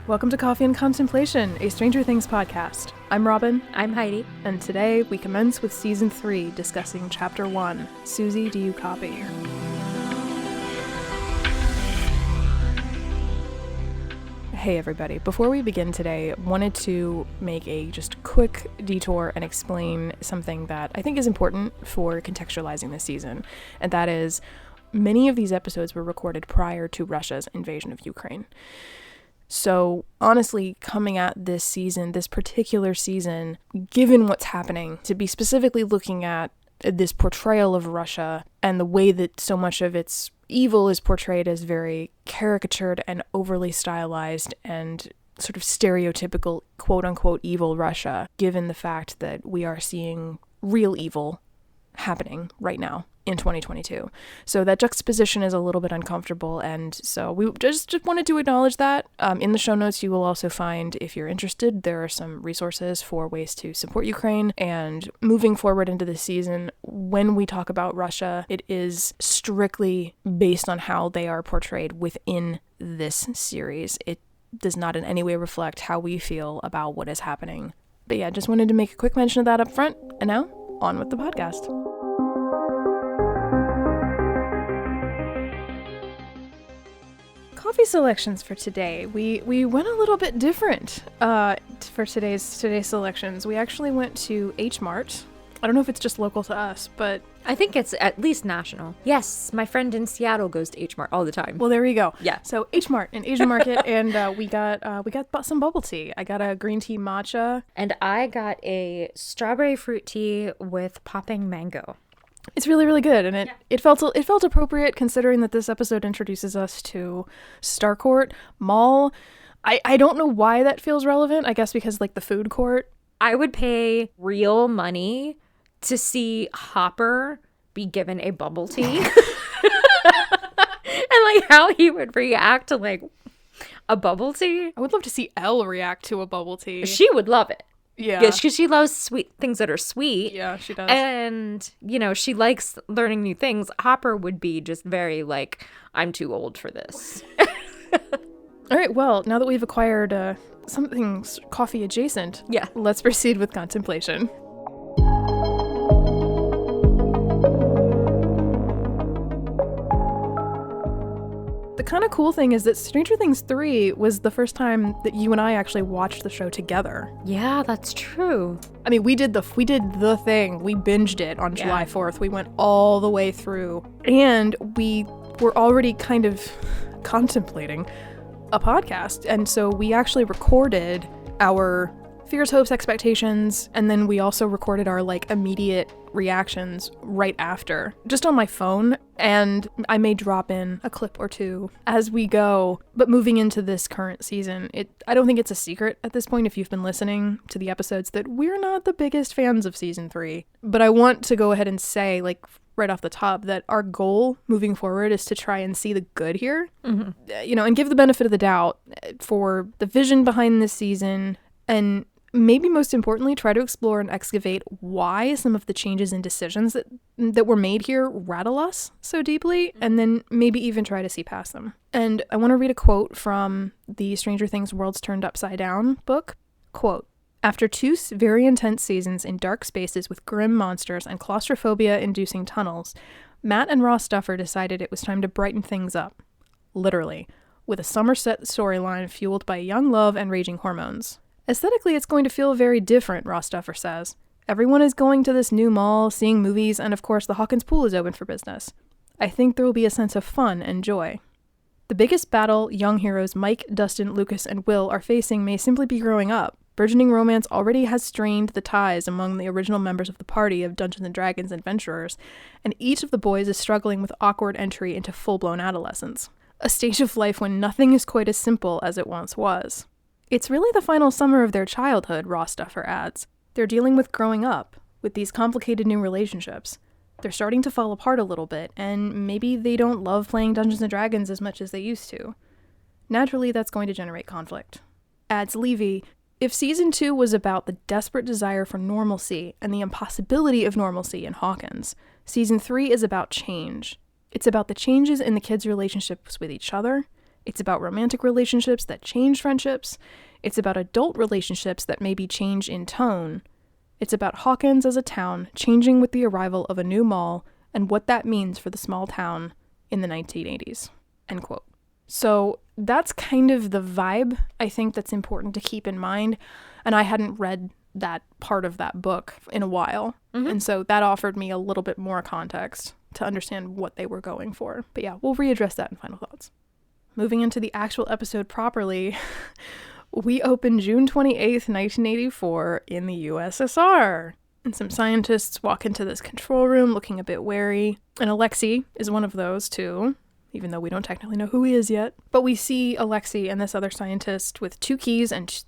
Welcome to Coffee and Contemplation, a Stranger Things podcast. I'm Robin. I'm Heidi. And today we commence with Season 3, discussing Chapter 1, Suzie, Do You Copy? Hey everybody, before we begin today, wanted to make a just quick detour and explain something that I think is important for contextualizing this season, and that is many of these episodes were recorded prior to Russia's invasion of Ukraine. So honestly, coming at this season, this particular season, given what's happening, to be specifically looking at this portrayal of Russia and the way that so much of its evil is portrayed as very caricatured and overly stylized and sort of stereotypical quote-unquote evil Russia, given the fact that we are seeing real evil happening right now in 2022. So that juxtaposition is a little bit uncomfortable, and so we just wanted to acknowledge that. In the show notes, you will also find, if you're interested, there are some resources for ways to support Ukraine, and moving forward into this season, when we talk about Russia, it is strictly based on how they are portrayed within this series. It does not in any way reflect how we feel about what is happening. But yeah, just wanted to make a quick mention of that up front, and now, on with the podcast. Coffee selections for today. We went a little bit different for today's selections. We actually went to H Mart. I don't know if it's just local to us, but I think it's at least national. Yes, my friend in Seattle goes to H Mart all the time. Well, there we go. Yeah. So H Mart, an Asian market, and we got some bubble tea. I got a green tea matcha, and I got a strawberry fruit tea with popping mango. It's really, really good, and it felt appropriate considering that this episode introduces us to Starcourt Mall. I don't know why that feels relevant. I guess because like the food court. I would pay real money to see Hopper be given a bubble tea, and like how he would react to like a bubble tea. I would love to see Elle react to a bubble tea. She would love it. Yeah, because she loves sweet things that are sweet. Yeah, she does. And, you know, she likes learning new things. Hopper would be just very like, I'm too old for this. All right, well, now that we've acquired something coffee adjacent, let's proceed with contemplation. The kind of cool thing is that Stranger Things 3 was the first time that you and I actually watched the show together. Yeah, that's true. I mean, we did the thing. We binged it on July 4th. We went all the way through. And we were already kind of contemplating a podcast. And so we actually recorded our fears, hopes, expectations, and then we also recorded our like immediate reactions right after, just on my phone, and I may drop in a clip or two as we go. But moving into this current season, I don't think it's a secret at this point if you've been listening to the episodes that we're not the biggest fans of season 3. But I want to go ahead and say, like, right off the top, that our goal moving forward is to try and see the good here, you know, and give the benefit of the doubt for the vision behind this season, and maybe most importantly, try to explore and excavate why some of the changes and decisions that were made here rattle us so deeply, and then maybe even try to see past them. And I want to read a quote from the Stranger Things Worlds Turned Upside Down book. Quote, "After 2 very intense seasons in dark spaces with grim monsters and claustrophobia-inducing tunnels, Matt and Ross Duffer decided it was time to brighten things up. Literally, with a Somerset storyline fueled by young love and raging hormones. Aesthetically, it's going to feel very different," Ross Duffer says. "Everyone is going to this new mall, seeing movies, and of course the Hawkins pool is open for business. I think there will be a sense of fun and joy. The biggest battle young heroes Mike, Dustin, Lucas, and Will are facing may simply be growing up. Burgeoning romance already has strained the ties among the original members of the party of Dungeons & Dragons adventurers, and each of the boys is struggling with awkward entry into full-blown adolescence. A stage of life when nothing is quite as simple as it once was. It's really the final summer of their childhood," Ross Duffer adds. "They're dealing with growing up, with these complicated new relationships. They're starting to fall apart a little bit, and maybe they don't love playing Dungeons & Dragons as much as they used to. Naturally, that's going to generate conflict." Adds Levy, "If season 2 was about the desperate desire for normalcy and the impossibility of normalcy in Hawkins, season 3 is about change. It's about the changes in the kids' relationships with each other, It's about romantic relationships that change friendships. It's about adult relationships that maybe change in tone. It's about Hawkins as a town changing with the arrival of a new mall and what that means for the small town in the 1980s. End quote. So that's kind of the vibe I think that's important to keep in mind. And I hadn't read that part of that book in a while. And so that offered me a little bit more context to understand what they were going for. But yeah, we'll readdress that in final thoughts. Moving into the actual episode properly, we open June 28th, 1984 in the USSR. And some scientists walk into this control room looking a bit wary. And Alexei is one of those too, even though we don't technically know who he is yet. But we see Alexei and this other scientist with 2 keys and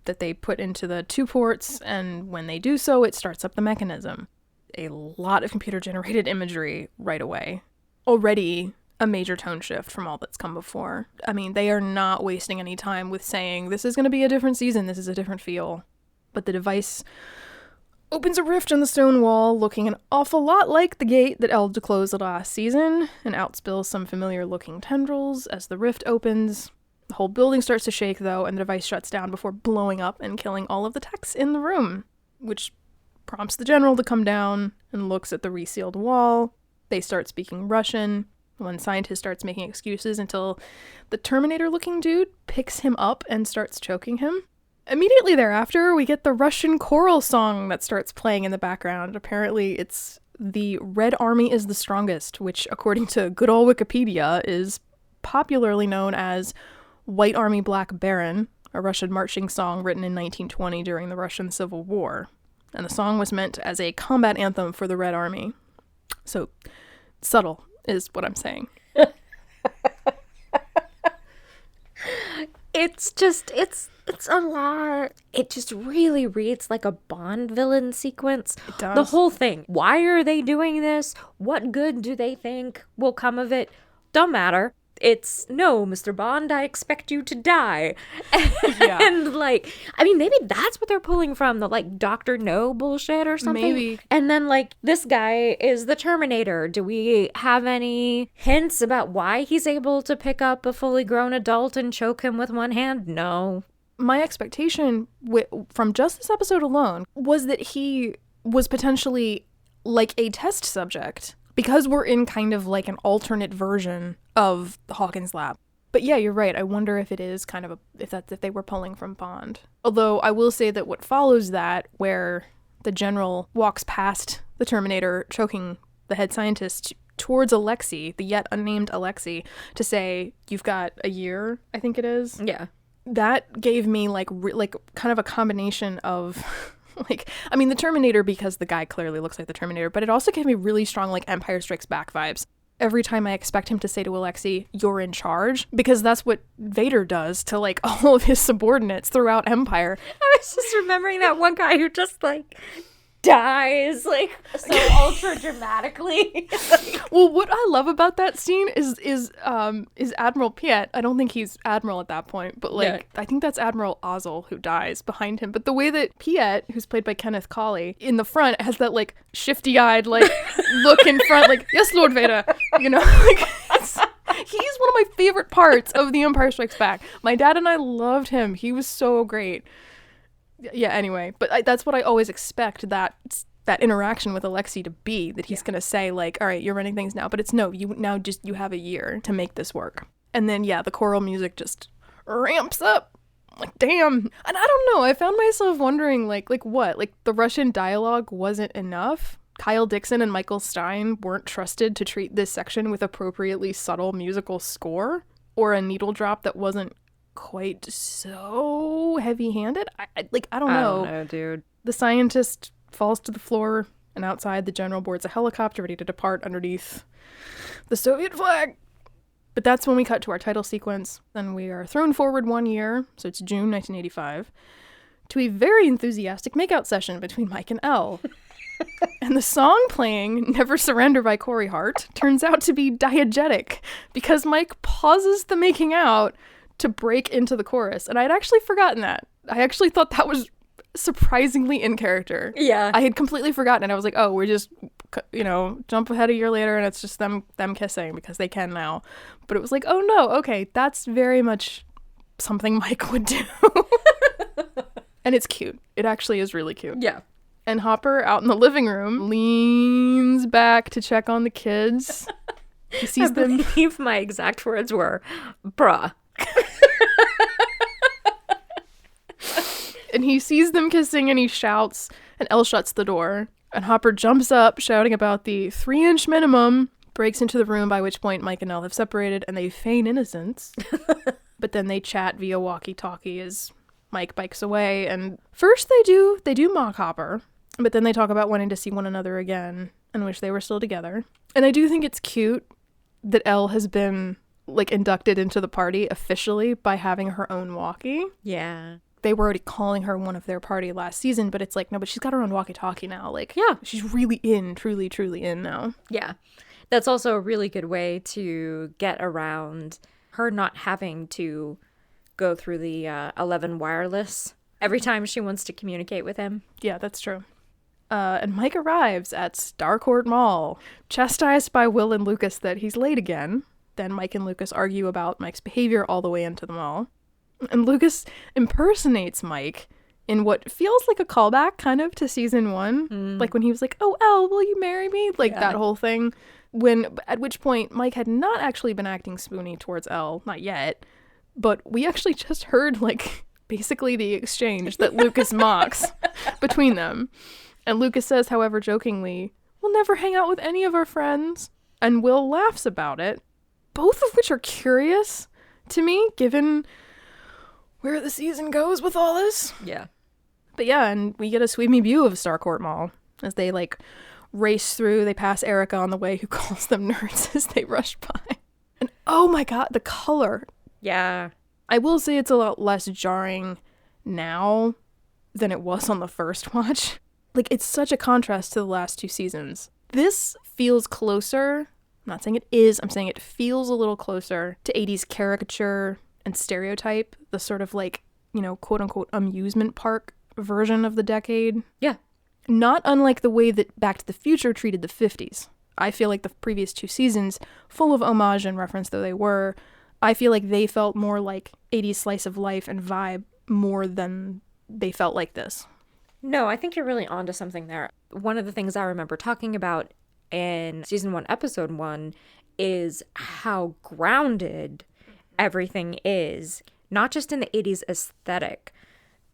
that they put into the 2 ports, and when they do so, it starts up the mechanism. A lot of computer-generated imagery right away. Already a major tone shift from all that's come before. I mean, they are not wasting any time with saying, this is going to be a different season, this is a different feel. But the device opens a rift in the stone wall, looking an awful lot like the gate that Elved closed the last season, and out spills some familiar-looking tendrils as the rift opens. The whole building starts to shake, though, and the device shuts down before blowing up and killing all of the techs in the room, which prompts the general to come down and looks at the resealed wall. They start speaking Russian. One scientist starts making excuses until the Terminator-looking dude picks him up and starts choking him. Immediately thereafter, we get the Russian choral song that starts playing in the background. Apparently, it's the Red Army is the Strongest, which, according to good old Wikipedia, is popularly known as White Army Black Baron, a Russian marching song written in 1920 during the Russian Civil War. And the song was meant as a combat anthem for the Red Army. So, subtle is what I'm saying. It's a lot. It just really reads like a Bond villain sequence. It does. The whole thing. Why are they doing this? What good do they think will come of it? Don't matter. It's, no, Mr. Bond, I expect you to die. Yeah. And, like, I mean, maybe that's what they're pulling from, the, like, Dr. No bullshit or something. Maybe. And then, like, this guy is the Terminator. Do we have any hints about why he's able to pick up a fully grown adult and choke him with one hand? No. My expectation from just this episode alone was that he was potentially, like, a test subject. Because we're in kind of like an alternate version of the Hawkins lab. But yeah, you're right. I wonder if it is kind of if they were pulling from Bond. Although I will say that what follows that, where the general walks past the Terminator choking the head scientist towards Alexei, the yet unnamed Alexei, to say, you've got a year, I think it is. Yeah. That gave me like kind of a combination of like, I mean, the Terminator, because the guy clearly looks like the Terminator, but it also gave me really strong, like, Empire Strikes Back vibes. Every time I expect him to say to Alexei, you're in charge, because that's what Vader does to, like, all of his subordinates throughout Empire. I was just remembering that one guy who just, like, dies, like, so ultra dramatically. Well, what I love about that scene is Admiral Piet. I don't think he's Admiral at that point, but, like, yeah. I think that's Admiral Ozzel who dies behind him. But the way that Piet, who's played by Kenneth Cawley, in the front has that, like, shifty-eyed, like, look in front, like, yes, Lord Vader, you know? Like, he's one of my favorite parts of The Empire Strikes Back. My dad and I loved him. He was so great. Yeah, anyway, but that's what I always expect that interaction with Alexei to be, that he's going to say, like, all right, you're running things now, but it's no, you have a year to make this work. And then, yeah, the choral music just ramps up. Like, damn. And I don't know, I found myself wondering, like what? Like, the Russian dialogue wasn't enough? Kyle Dixon and Michael Stein weren't trusted to treat this section with appropriately subtle musical score? Or a needle drop that wasn't quite so heavy-handed? I don't know. I don't know, dude. The scientist falls to the floor, and outside the general boards a helicopter ready to depart underneath the Soviet flag. But that's when we cut to our title sequence. Then we are thrown forward 1 year, so it's June 1985, to a very enthusiastic makeout session between Mike and Elle. And the song playing, Never Surrender by Corey Hart, turns out to be diegetic, because Mike pauses the making out to break into the chorus. And I'd actually forgotten that. I actually thought that was surprisingly in character. Yeah. I had completely forgotten, and I was like, oh, we're just jump ahead a year later and it's just them kissing because they can now. But it was like, oh no, okay, that's very much something Mike would do. And it's cute. It actually is really cute. Yeah. And Hopper, out in the living room, leans back to check on the kids. He sees them. I believe my exact words were, bruh. And he sees them kissing and he shouts, and Elle shuts the door. And Hopper jumps up, shouting about the 3-inch minimum, breaks into the room, by which point Mike and Elle have separated, and they feign innocence. But then they chat via walkie-talkie as Mike bikes away. And first they do mock Hopper, but then they talk about wanting to see one another again and wish they were still together. And I do think it's cute that Elle has been, like, inducted into the party officially by having her own walkie. Yeah. They were already calling her one of their party last season, but it's like, no, but she's got her own walkie-talkie now. Like, yeah, she's really in, truly, truly in now. Yeah. That's also a really good way to get around her not having to go through the 11 wireless every time she wants to communicate with him. Yeah, that's true. And Mike arrives at Starcourt Mall, chastised by Will and Lucas that he's late again. Then Mike and Lucas argue about Mike's behavior all the way into the mall. And Lucas impersonates Mike in what feels like a callback kind of to season 1. Like when he was like, oh, Elle, will you marry me? Like that whole thing. At which point Mike had not actually been acting spoony towards Elle, not yet. But we actually just heard like basically the exchange that Lucas mocks between them. And Lucas says, however, jokingly, we'll never hang out with any of our friends. And Will laughs about it. Both of which are curious to me, given where the season goes with all this. Yeah. But yeah, and we get a sweeping view of Starcourt Mall as they like race through. They pass Erica on the way, who calls them nerds as they rush by. And oh my god, the color. Yeah. I will say it's a lot less jarring now than it was on the first watch. Like, it's such a contrast to the last 2 seasons. This feels closer. I'm not saying it is. I'm saying it feels a little closer to 80s caricature and stereotype, the sort of like, quote unquote amusement park version of the decade. Yeah. Not unlike the way that Back to the Future treated the 50s. I feel like the previous 2 seasons, full of homage and reference though they were, I feel like they felt more like 80s slice of life and vibe more than they felt like this. No, I think you're really onto something there. One of the things I remember talking about in season 1, episode 1, is how grounded everything is, not just in the 80s aesthetic,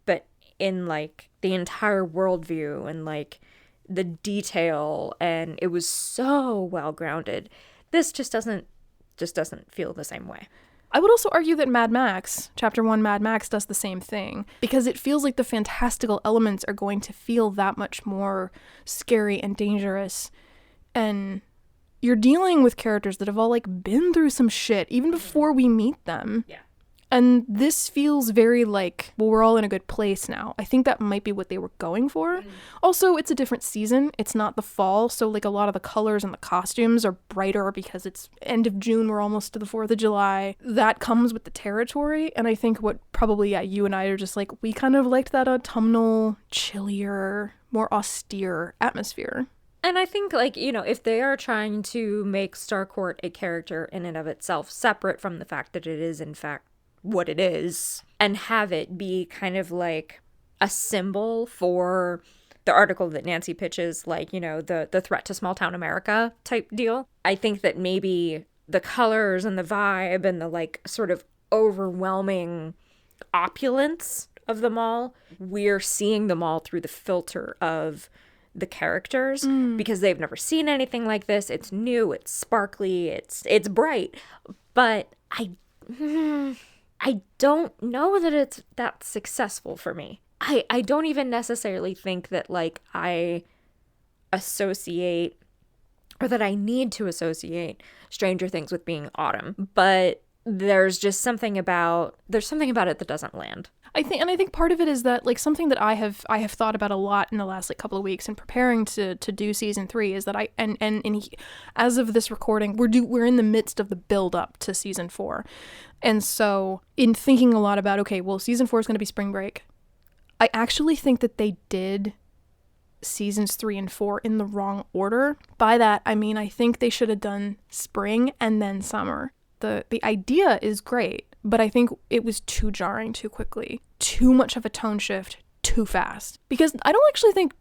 but in like the entire worldview and like the detail, and it was so well grounded. This just doesn't feel the same way. I would also argue that Mad Max, Chapter 1 Mad Max, does the same thing, because it feels like the fantastical elements are going to feel that much more scary and dangerous, and you're dealing with characters that have all like been through some shit even before we meet them. Yeah. And this feels very like, well, we're all in a good place now. I think that might be what they were going for. Also, it's a different season. It's not the fall, so like a lot of the colors and the costumes are brighter because it's end of June. We're almost to the 4th of July. That comes with the territory. And I think what probably, you and I are just like, we kind of liked that autumnal, chillier, more austere atmosphere. And I think, like, if they are trying to make Starcourt a character in and of itself, separate from the fact that it is, in fact, what it is, and have it be kind of like a symbol for the article that Nancy pitches, like, the threat to small town America type deal, I think that maybe the colors and the vibe and the, like, sort of overwhelming opulence of the mall, we're seeing them all through the filter of the characters, because they've never seen anything like this. It's new, it's sparkly, it's bright, but I don't know that it's that successful for me. I don't even necessarily think that, like, I associate, or that I need to associate Stranger Things with being autumn, but there's something about it that doesn't land. I think part of it is that, like, something that I have thought about a lot in the last like couple of weeks in preparing to do season 3 is that as of this recording, we're in the midst of the build up to season 4. And so in thinking a lot about, okay, well, season 4 is going to be spring break, I actually think that they did seasons 3 and 4 in the wrong order. By that, I mean, I think they should have done spring and then summer. The idea is great, but I think it was too jarring too quickly. Too much of a tone shift too fast. Because I don't actually think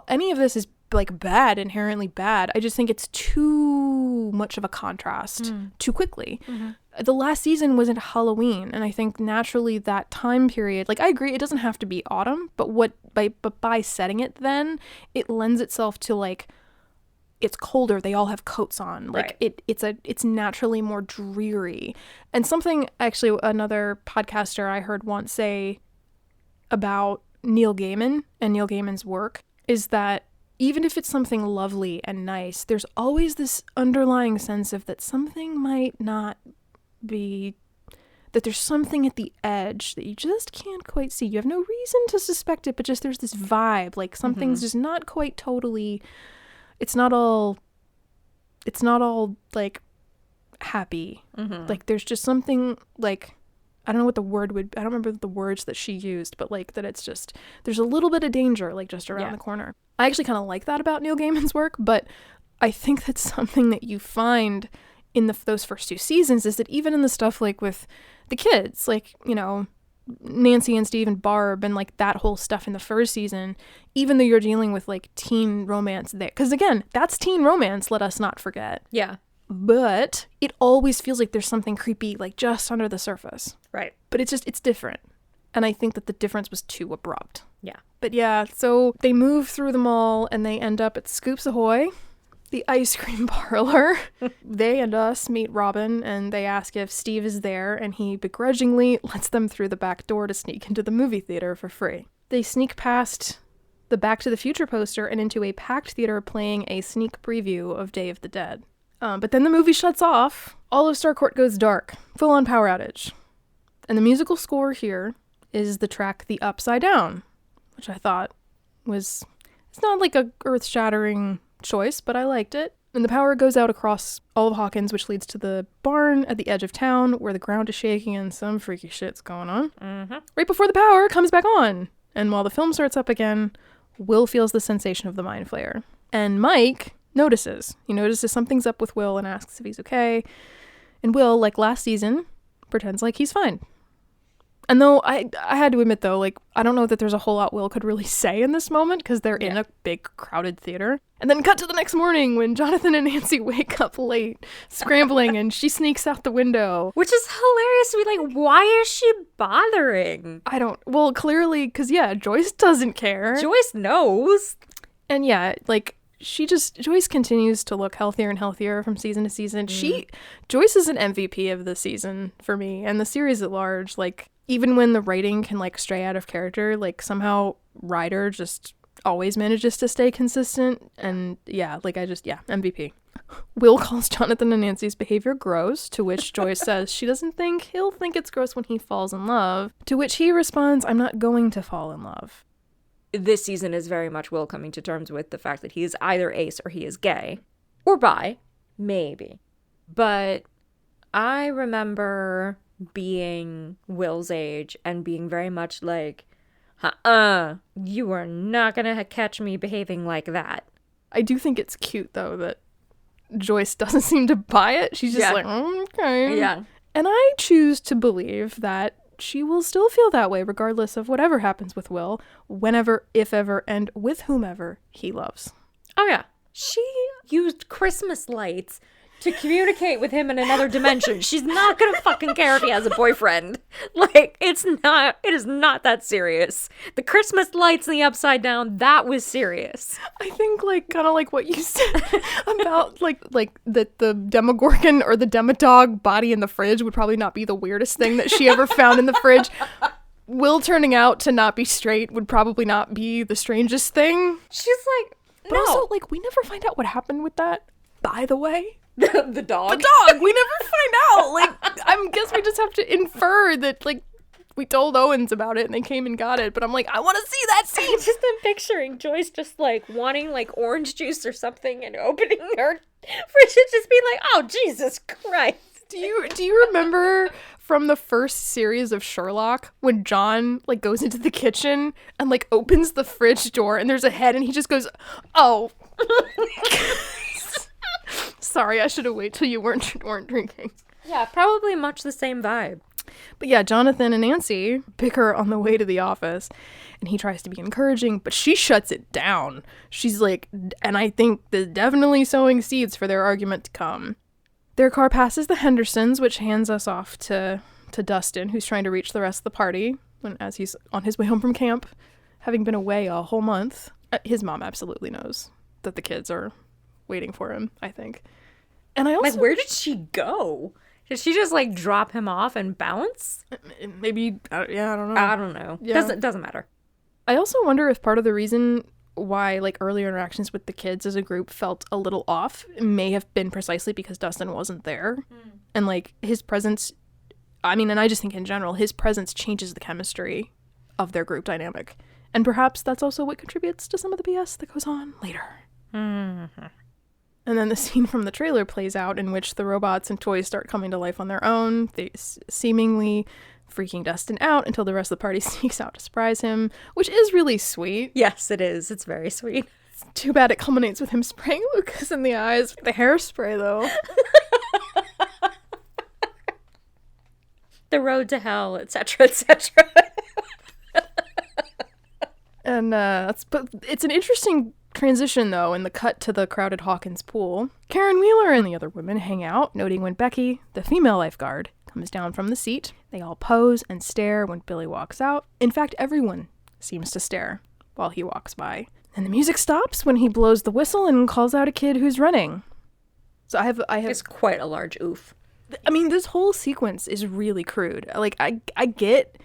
any of this is like bad, inherently bad. I just think it's too much of a contrast too quickly. The last season wasn't Halloween, and I think naturally that time period, like I agree it doesn't have to be autumn, but by setting it then, it lends itself to like it's colder, they all have coats on, like right. It's naturally more dreary. And something actually another podcaster I heard once say about Neil Gaiman and Neil Gaiman's work is that even if it's something lovely and nice, there's always this underlying sense of that something might not be, that there's something at the edge that you just can't quite see. You have no reason to suspect it, but just there's this vibe, like something's just not quite totally, it's not all like happy. Like there's just something like, I don't know what the word would, I don't remember the words that she used, but like that it's just, there's a little bit of danger like just around the corner. I actually kind of like that about Neil Gaiman's work, but I think that's something that you find in those first 2 seasons is that even in the stuff like with the kids, like, you know, Nancy and Steve and Barb and like that whole stuff in the first season, even though you're dealing with like teen romance there, because again, that's teen romance, let us not forget. Yeah. But it always feels like there's something creepy like just under the surface. Right. But it's different. And I think that the difference was too abrupt. Yeah. But yeah, so they move through the mall and they end up at Scoops Ahoy, the ice cream parlor. They and us meet Robin and they ask if Steve is there, and he begrudgingly lets them through the back door to sneak into the movie theater for free. They sneak past the Back to the Future poster and into a packed theater playing a sneak preview of Day of the Dead. But then the movie shuts off. All of Starcourt goes dark. Full-on power outage. And the musical score here is the track The Upside Down, which I thought was, it's not like a earth-shattering choice, but I liked it. And the power goes out across all of Hawkins, which leads to the barn at the edge of town where the ground is shaking and some freaky shit's going on. Right before the power comes back on. And while the film starts up again, Will feels the sensation of the mind flare. And Mike notices. He notices something's up with Will and asks if he's okay. And Will, like last season, pretends like he's fine. And though I had to admit, though, like, I don't know that there's a whole lot Will could really say in this moment because they're in a big crowded theater. And then cut to the next morning when Jonathan and Nancy wake up late, scrambling, and she sneaks out the window. Which is hilarious to be like, why is she bothering? Well, clearly, because, yeah, Joyce doesn't care. Joyce knows. And yeah, like, Joyce continues to look healthier and healthier from season to season. Joyce is an MVP of the season for me and the series at large. Like, even when the writing can like stray out of character, like somehow Ryder just always manages to stay consistent. And yeah, like MVP. Will calls Jonathan and Nancy's behavior gross, to which Joyce says she doesn't think he'll think it's gross when he falls in love, to which he responds, I'm not going to fall in love. This season is very much Will coming to terms with the fact that he is either ace or he is gay. Or bi. Maybe. But I remember being Will's age and being very much like, you are not gonna catch me behaving like that. I do think it's cute, though, that Joyce doesn't seem to buy it. She's just like, okay. Yeah. And I choose to believe that she will still feel that way regardless of whatever happens with Will, whenever, if ever, and with whomever he loves. Oh, yeah. She used Christmas lights to communicate with him in another dimension. She's not gonna fucking care if he has a boyfriend. Like, it is not that serious. The Christmas lights and the upside down, that was serious. I think, like, kind of like what you said about, like that the Demogorgon or the Demodog body in the fridge would probably not be the weirdest thing that she ever found in the fridge. Will turning out to not be straight would probably not be the strangest thing. She's like, but no. Also, like, we never find out what happened with that, by the way. The dog? The dog! We never find out! Like, I guess we just have to infer that, like, we told Owens about it and they came and got it, but I'm like, I want to see that scene! I just am picturing Joyce just, like, wanting, like, orange juice or something and opening her fridge and just being like, oh, Jesus Christ. Do you remember from the first series of Sherlock when John like goes into the kitchen and like opens the fridge door and there's a head and he just goes, "Oh." Sorry, I should have waited till you weren't drinking. Yeah, probably much the same vibe. But yeah, Jonathan and Nancy bicker on the way to the office, and he tries to be encouraging, but she shuts it down. She's like, and I think they're definitely sowing seeds for their argument to come. Their car passes the Hendersons, which hands us off to Dustin, who's trying to reach the rest of the party as he's on his way home from camp, having been away a whole month. His mom absolutely knows that the kids are waiting for him, I think. And I also... Like, where did she go? Did she just, like, drop him off and bounce? Maybe, yeah, I don't know. I don't know. Yeah. Doesn't matter. I also wonder if part of the reason why, like, earlier interactions with the kids as a group felt a little off may have been precisely because Dustin wasn't there. And, like, his presence, I mean, and I just think in general, his presence changes the chemistry of their group dynamic. And perhaps that's also what contributes to some of the BS that goes on later. Mm-hmm. And then the scene from the trailer plays out in which the robots and toys start coming to life on their own, they seemingly freaking Dustin out until the rest of the party sneaks out to surprise him, which is really sweet. Yes, it is. It's very sweet. It's too bad it culminates with him spraying Lucas in the eyes with the hairspray, though. The road to hell, etc., etc. And but it's an interesting transition, though, in the cut to the crowded Hawkins pool. Karen Wheeler and the other women hang out, noting when Becky, the female lifeguard, comes down from the seat. They all pose and stare when Billy walks out. In fact, everyone seems to stare while he walks by. And the music stops when he blows the whistle and calls out a kid who's running. So I have It's quite a large oof. I mean, this whole sequence is really crude. Like, I get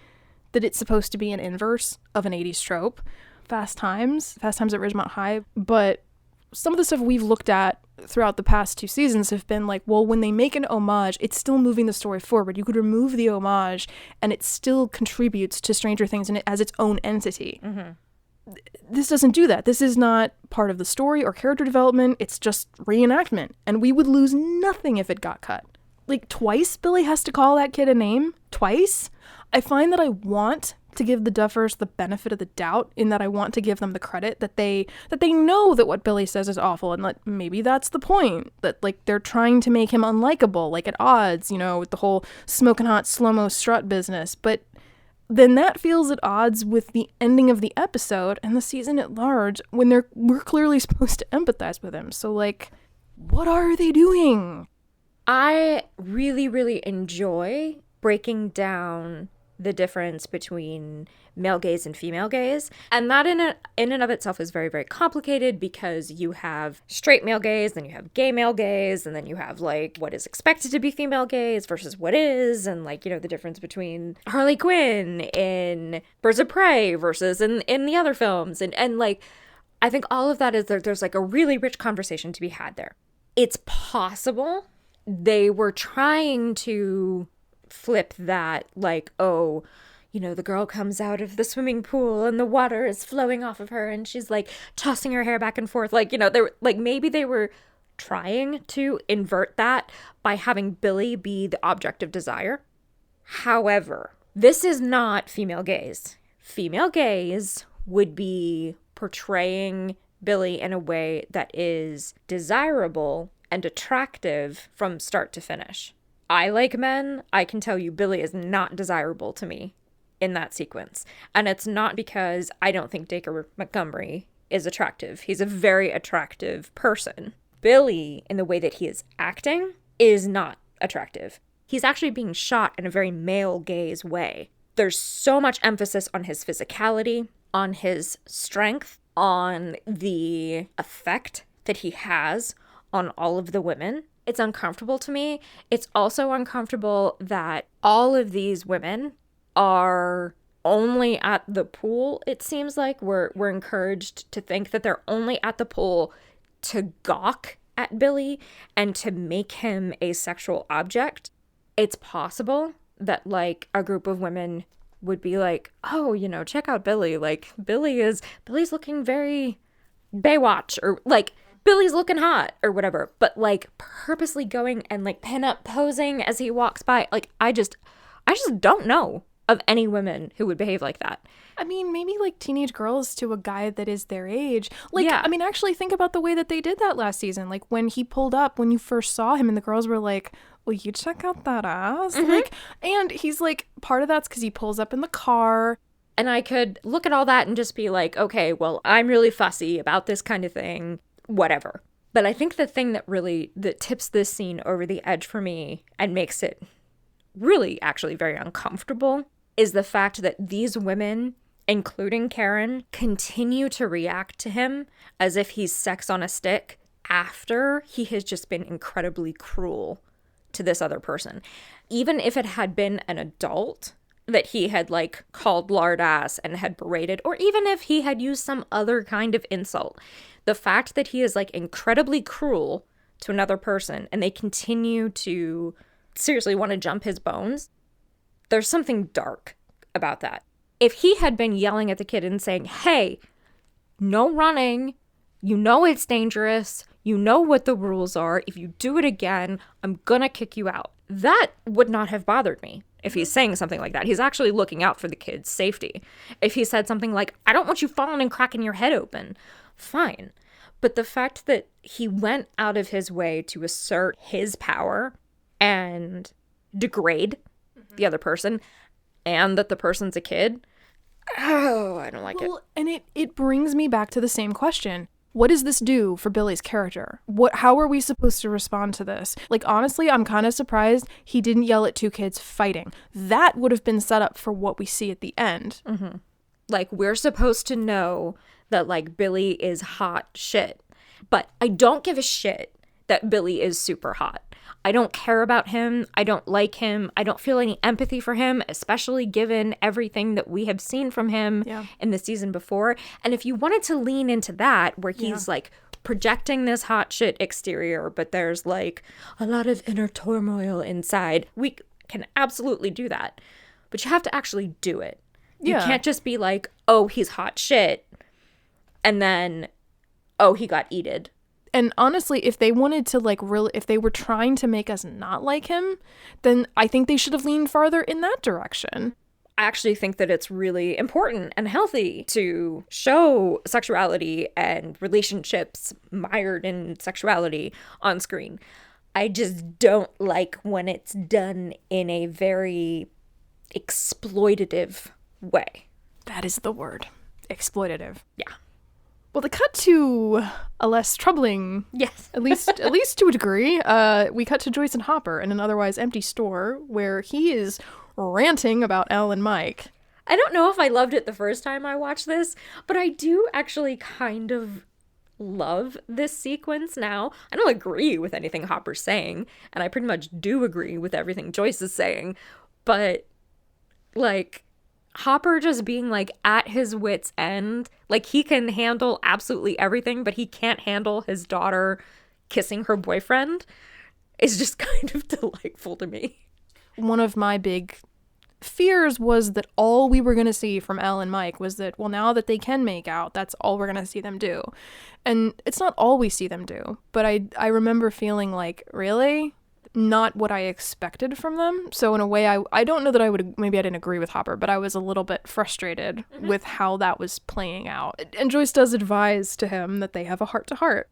that it's supposed to be an inverse of an 80s trope. Fast Times at Ridgemont High, but some of the stuff we've looked at throughout the past 2 seasons have been like, well, when they make an homage, it's still moving the story forward. You could remove the homage and it still contributes to Stranger Things and it as its own entity. Mm-hmm. This doesn't do that. This is not part of the story or character development. It's just reenactment, and we would lose nothing if it got cut. Like, twice Billy has to call that kid a name? Twice? I find that I want to give the Duffers the benefit of the doubt, in that I want to give them the credit that they know that what Billy says is awful, and that maybe that's the point, that like they're trying to make him unlikable, like at odds, you know, with the whole smoking hot slow-mo strut business. But then that feels at odds with the ending of the episode and the season at large, when we're clearly supposed to empathize with him. So like, what are they doing? I really, really enjoy breaking down the difference between male gaze and female gaze. And that in and of itself is very, very complicated, because you have straight male gaze, then you have gay male gaze, and then you have like what is expected to be female gaze versus what is, and like, you know, the difference between Harley Quinn in Birds of Prey versus in the other films. And like, I think all of that is there's like a really rich conversation to be had there. It's possible they were trying to flip that, like, oh, you know, the girl comes out of the swimming pool and the water is flowing off of her and she's like tossing her hair back and forth. Like, you know, they were like, maybe they were trying to invert that by having Billy be the object of desire. However, this is not female gaze. Female gaze would be portraying Billy in a way that is desirable and attractive from start to finish. I like men. I can tell you Billy is not desirable to me in that sequence. And it's not because I don't think Dacre Montgomery is attractive. He's a very attractive person. Billy, in the way that he is acting, is not attractive. He's actually being shot in a very male gaze way. There's so much emphasis on his physicality, on his strength, on the effect that he has on all of the women. It's uncomfortable to me. It's also uncomfortable that all of these women are only at the pool. It seems like we're encouraged to think that they're only at the pool to gawk at Billy and to make him a sexual object. It's possible that like a group of women would be like, oh, you know, check out Billy. Like Billy's looking very Baywatch, or like Billy's looking hot or whatever, but like purposely going and like pin up posing as he walks by. Like I just don't know of any women who would behave like that. I mean, maybe like teenage girls to a guy that is their age. Like, Yeah. I mean, actually think about the way that they did that last season. Like when he pulled up, when you first saw him and the girls were like, will you check out that ass? Like, and he's like, part of that's because he pulls up in the car. And I could look at all that and just be like, okay, well, I'm really fussy about this kind of thing, whatever. But I think the thing that tips this scene over the edge for me and makes it really actually very uncomfortable is the fact that these women, including Karen, continue to react to him as if he's sex on a stick after he has just been incredibly cruel to this other person. Even if it had been an adult that he had like called lard ass and had berated, or even if he had used some other kind of insult, the fact that he is like incredibly cruel to another person and they continue to seriously want to jump his bones, there's something dark about that. If he had been yelling at the kid and saying, hey, no running, you know it's dangerous, you know what the rules are, if you do it again, I'm gonna kick you out. That would not have bothered me if he's saying something like that. He's actually looking out for the kid's safety. If he said something like, I don't want you falling and cracking your head open, fine. But the fact that he went out of his way to assert his power and degrade the other person, and that the person's a kid, oh, I don't like it. And it brings me back to the same question. What does this do for Billy's character? How are we supposed to respond to this? Like, honestly, I'm kind of surprised he didn't yell at two kids fighting. That would have been set up for what we see at the end. Mm-hmm. Like, we're supposed to know that, like, Billy is hot shit. But I don't give a shit that Billy is super hot. I don't care about him. I don't like him. I don't feel any empathy for him, especially given everything that we have seen from him in the season before. And if you wanted to lean into that, where he's like projecting this hot shit exterior, but there's like a lot of inner turmoil inside, we can absolutely do that. But you have to actually do it. You can't just be like, oh, he's hot shit, and then, oh, he got eated. And honestly, if they wanted to if they were trying to make us not like him, then I think they should have leaned farther in that direction. I actually think that it's really important and healthy to show sexuality and relationships mired in sexuality on screen. I just don't like when it's done in a very exploitative way. That is the word. Exploitative. Yeah. Well, the cut to a less troubling, at least to a degree, we cut to Joyce and Hopper in an otherwise empty store where he is ranting about Elle and Mike. I don't know if I loved it the first time I watched this, but I do actually kind of love this sequence now. I don't agree with anything Hopper's saying, and I pretty much do agree with everything Joyce is saying, but like, Hopper just being like at his wit's end, like he can handle absolutely everything, but he can't handle his daughter kissing her boyfriend, is just kind of delightful to me. One of my big fears was that all we were going to see from Elle and Mike was that, well, now that they can make out, that's all we're going to see them do. And it's not all we see them do, but I remember feeling like, really? Not what I expected from them. So in a way, I don't know that maybe I didn't agree with Hopper, but I was a little bit frustrated with how that was playing out. And Joyce does advise to him that they have a heart-to-heart.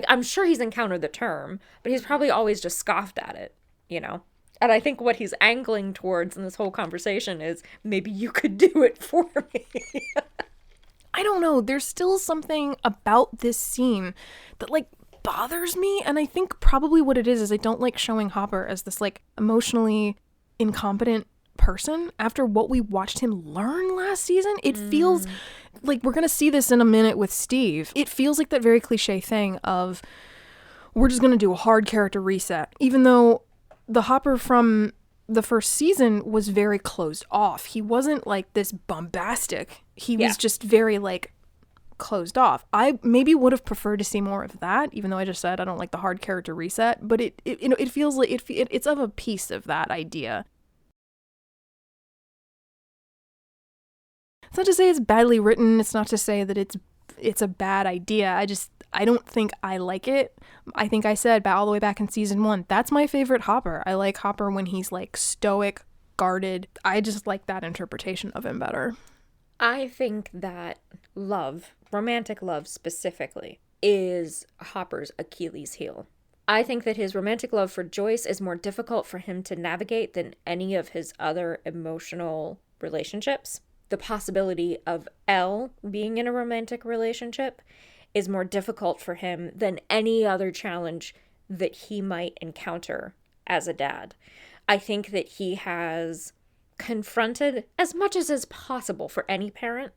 I'm sure he's encountered the term, but he's probably always just scoffed at it, you know? And I think what he's angling towards in this whole conversation is, maybe you could do it for me. I don't know. There's still something about this scene that, like, bothers me, and I think probably what it is I don't like showing Hopper as this like emotionally incompetent person after what we watched him learn last season. It feels like, we're gonna see this in a minute with Steve, it feels like that very cliche thing of, we're just gonna do a hard character reset, even though the Hopper from the first season was very closed off. He wasn't like this bombastic, he was just very like closed off. I maybe would have preferred to see more of that, even though I just said I don't like the hard character reset, but it feels like it's of a piece of that idea. It's not to say it's badly written, it's not to say that it's a bad idea. I don't think I like it. I think I said all the way back in season 1, that's my favorite Hopper. I like Hopper when he's like stoic, guarded. I just like that interpretation of him better. I think that love, romantic love specifically, is Hopper's Achilles heel. I think that his romantic love for Joyce is more difficult for him to navigate than any of his other emotional relationships. The possibility of Elle being in a romantic relationship is more difficult for him than any other challenge that he might encounter as a dad. I think that he has confronted, as much as is possible for any parent,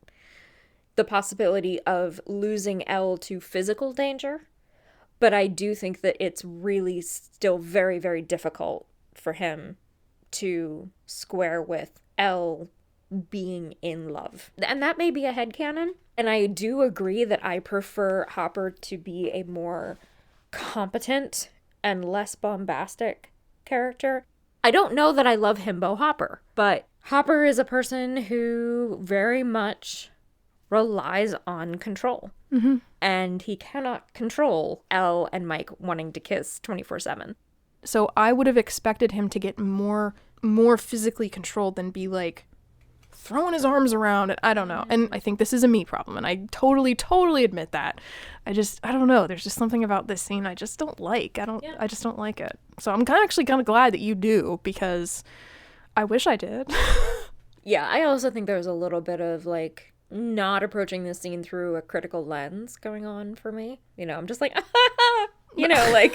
the possibility of losing Elle to physical danger. But I do think that it's really still very, very difficult for him to square with Elle being in love. And that may be a headcanon. And I do agree that I prefer Hopper to be a more competent and less bombastic character. I don't know that I love Himbo Hopper, but Hopper is a person who very much relies on control. Mm-hmm. And he cannot control Elle and Mike wanting to kiss 24/7. So I would have expected him to get more physically controlled than be like throwing his arms around. And I don't know. And I think this is a me problem. And I totally admit that. I don't know. There's just something about this scene I just don't like. I just don't like it. So I'm actually kind of glad that you do, because I wish I did. Yeah, I also think there's a little bit of like not approaching this scene through a critical lens going on for me. You know, I'm just like, like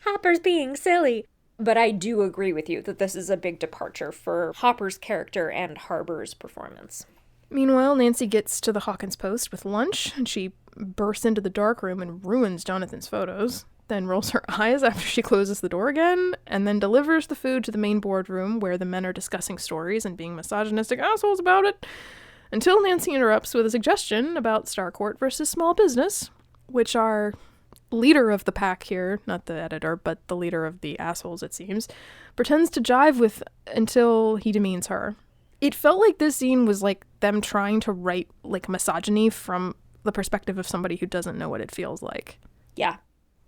Hopper's being silly. But I do agree with you that this is a big departure for Hopper's character and Harbor's performance. Meanwhile, Nancy gets to the Hawkins Post with lunch, and she bursts into the darkroom and ruins Jonathan's photos, then rolls her eyes after she closes the door again, and then delivers the food to the main boardroom where the men are discussing stories and being misogynistic assholes about it, until Nancy interrupts with a suggestion about Starcourt versus small business, which our leader of the pack here, not the editor, but the leader of the assholes, it seems, pretends to jive with until he demeans her. It felt like this scene was like them trying to write like misogyny from the perspective of somebody who doesn't know what it feels like. Yeah.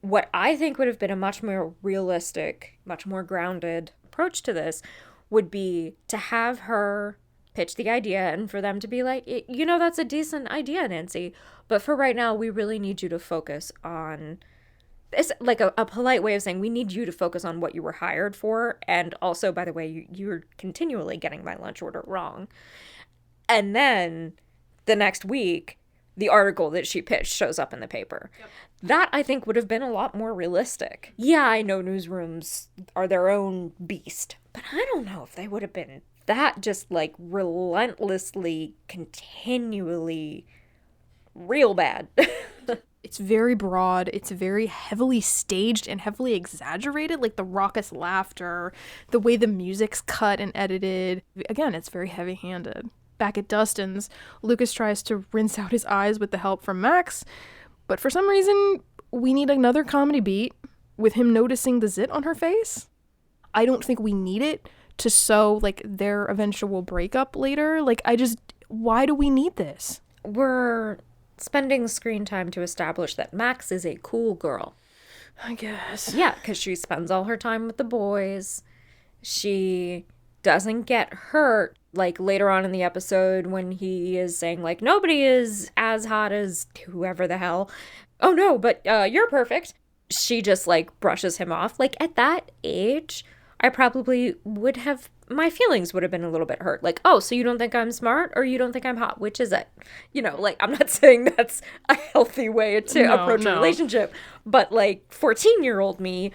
What I think would have been a much more realistic, much more grounded approach to this would be to have her pitch the idea and for them to be like, that's a decent idea, Nancy. But for right now, we really need you to focus on... It's like a polite way of saying we need you to focus on what you were hired for. And also, by the way, you're continually getting my lunch order wrong. And then the next week, the article that she pitched shows up in the paper. Yep. That, I think, would have been a lot more realistic. Yeah, I know newsrooms are their own beast, but I don't know if they would have been that just, like, relentlessly, continually real bad. It's very broad. It's very heavily staged and heavily exaggerated, like the raucous laughter, the way the music's cut and edited. Again, it's very heavy-handed. Back at Dustin's, Lucas tries to rinse out his eyes with the help from Max, but for some reason, we need another comedy beat with him noticing the zit on her face. I don't think we need it to show, like, their eventual breakup later. Like, why do we need this? We're spending screen time to establish that Max is a cool girl. I guess. Yeah, because she spends all her time with the boys. She doesn't get hurt, like, later on in the episode when he is saying, like, nobody is as hot as whoever the hell. Oh, no, but you're perfect. She just, like, brushes him off. Like, at that age, I probably my feelings would have been a little bit hurt. Like, oh, so you don't think I'm smart or you don't think I'm hot? Which is it? Like, I'm not saying that's a healthy way to approach a relationship, but, like, 14-year-old me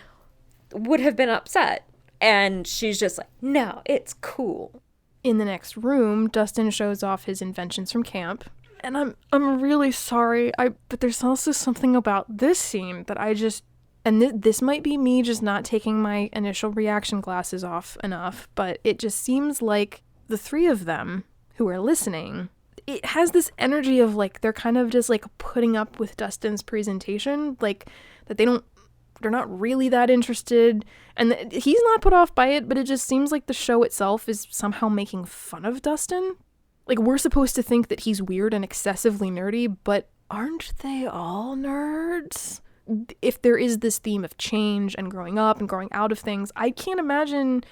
would have been upset. And she's just like, no, it's cool. In the next room, Dustin shows off his inventions from camp. And I'm really sorry, but there's also something about this scene that this might be me just not taking my initial reaction glasses off enough, but it just seems like the three of them who are listening, it has this energy of, like, they're kind of just, like, putting up with Dustin's presentation, like, that they're not really that interested, and he's not put off by it, but it just seems like the show itself is somehow making fun of Dustin. Like, we're supposed to think that he's weird and excessively nerdy, but aren't they all nerds? if there is this theme of change and growing up and growing out of things, I can't imagine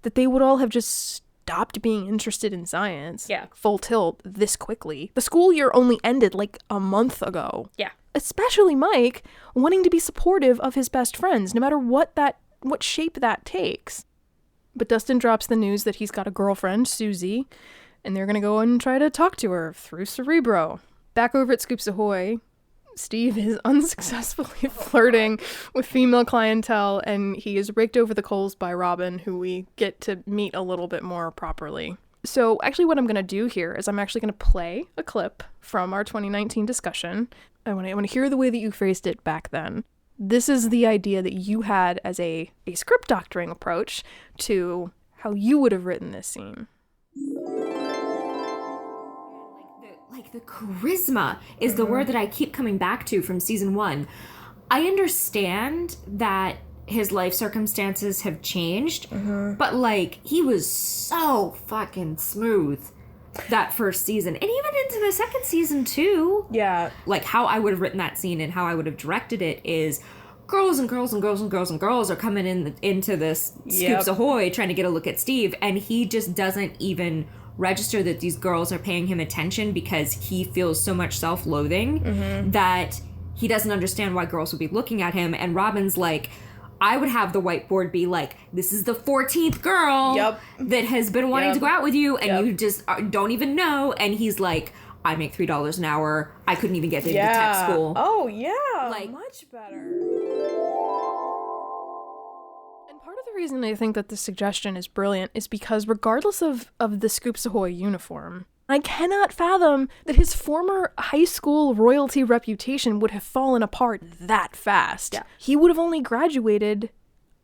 that they would all have just stopped being interested in science. Yeah. Full tilt this quickly. The school year only ended like a month ago. Yeah. Especially Mike wanting to be supportive of his best friends, no matter what shape that takes. But Dustin drops the news that he's got a girlfriend, Suzie, and they're going to go and try to talk to her through Cerebro. Back over at Scoops Ahoy, Steve is unsuccessfully flirting with female clientele, and he is raked over the coals by Robin, who we get to meet a little bit more properly. So actually what I'm going to do here is I'm actually going to play a clip from our 2019 discussion. I want to hear the way that you phrased it back then. This is the idea that you had as a script doctoring approach to how you would have written this scene. Like the charisma is the word that I keep coming back to from season 1. I understand that his life circumstances have changed, but like he was so fucking smooth that first season, and even into the second season too. Yeah. Like how I would have written that scene and how I would have directed it is girls and girls and girls and girls and girls are coming into this Scoops Ahoy trying to get a look at Steve, and he just doesn't even register that these girls are paying him attention because he feels so much self-loathing that he doesn't understand why girls would be looking at him. And Robin's like, I would have the whiteboard be like, this is the 14th girl that has been wanting to go out with you, and you just don't even know. And he's like, I make $3 an hour. I couldn't even get into tech school. Oh, yeah. Like, much better. Part of the reason I think that this suggestion is brilliant is because regardless of the Scoops Ahoy uniform, I cannot fathom that his former high school royalty reputation would have fallen apart that fast. Yeah. He would have only graduated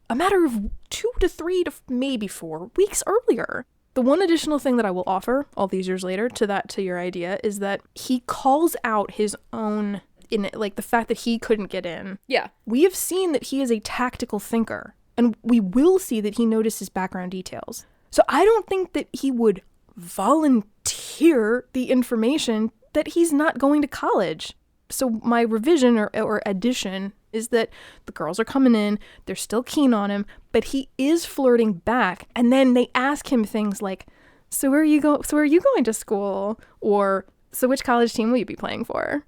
a matter of 2 to 3 to maybe 4 weeks earlier. The one additional thing that I will offer all these years later to your idea is that he calls out his own, in like the fact that he couldn't get in. Yeah. We have seen that he is a tactical thinker. And we will see that he notices background details. So I don't think that he would volunteer the information that he's not going to college. So my revision or addition is that the girls are coming in, they're still keen on him, but he is flirting back. And then they ask him things like, so where are you going to school? Or, so which college team will you be playing for?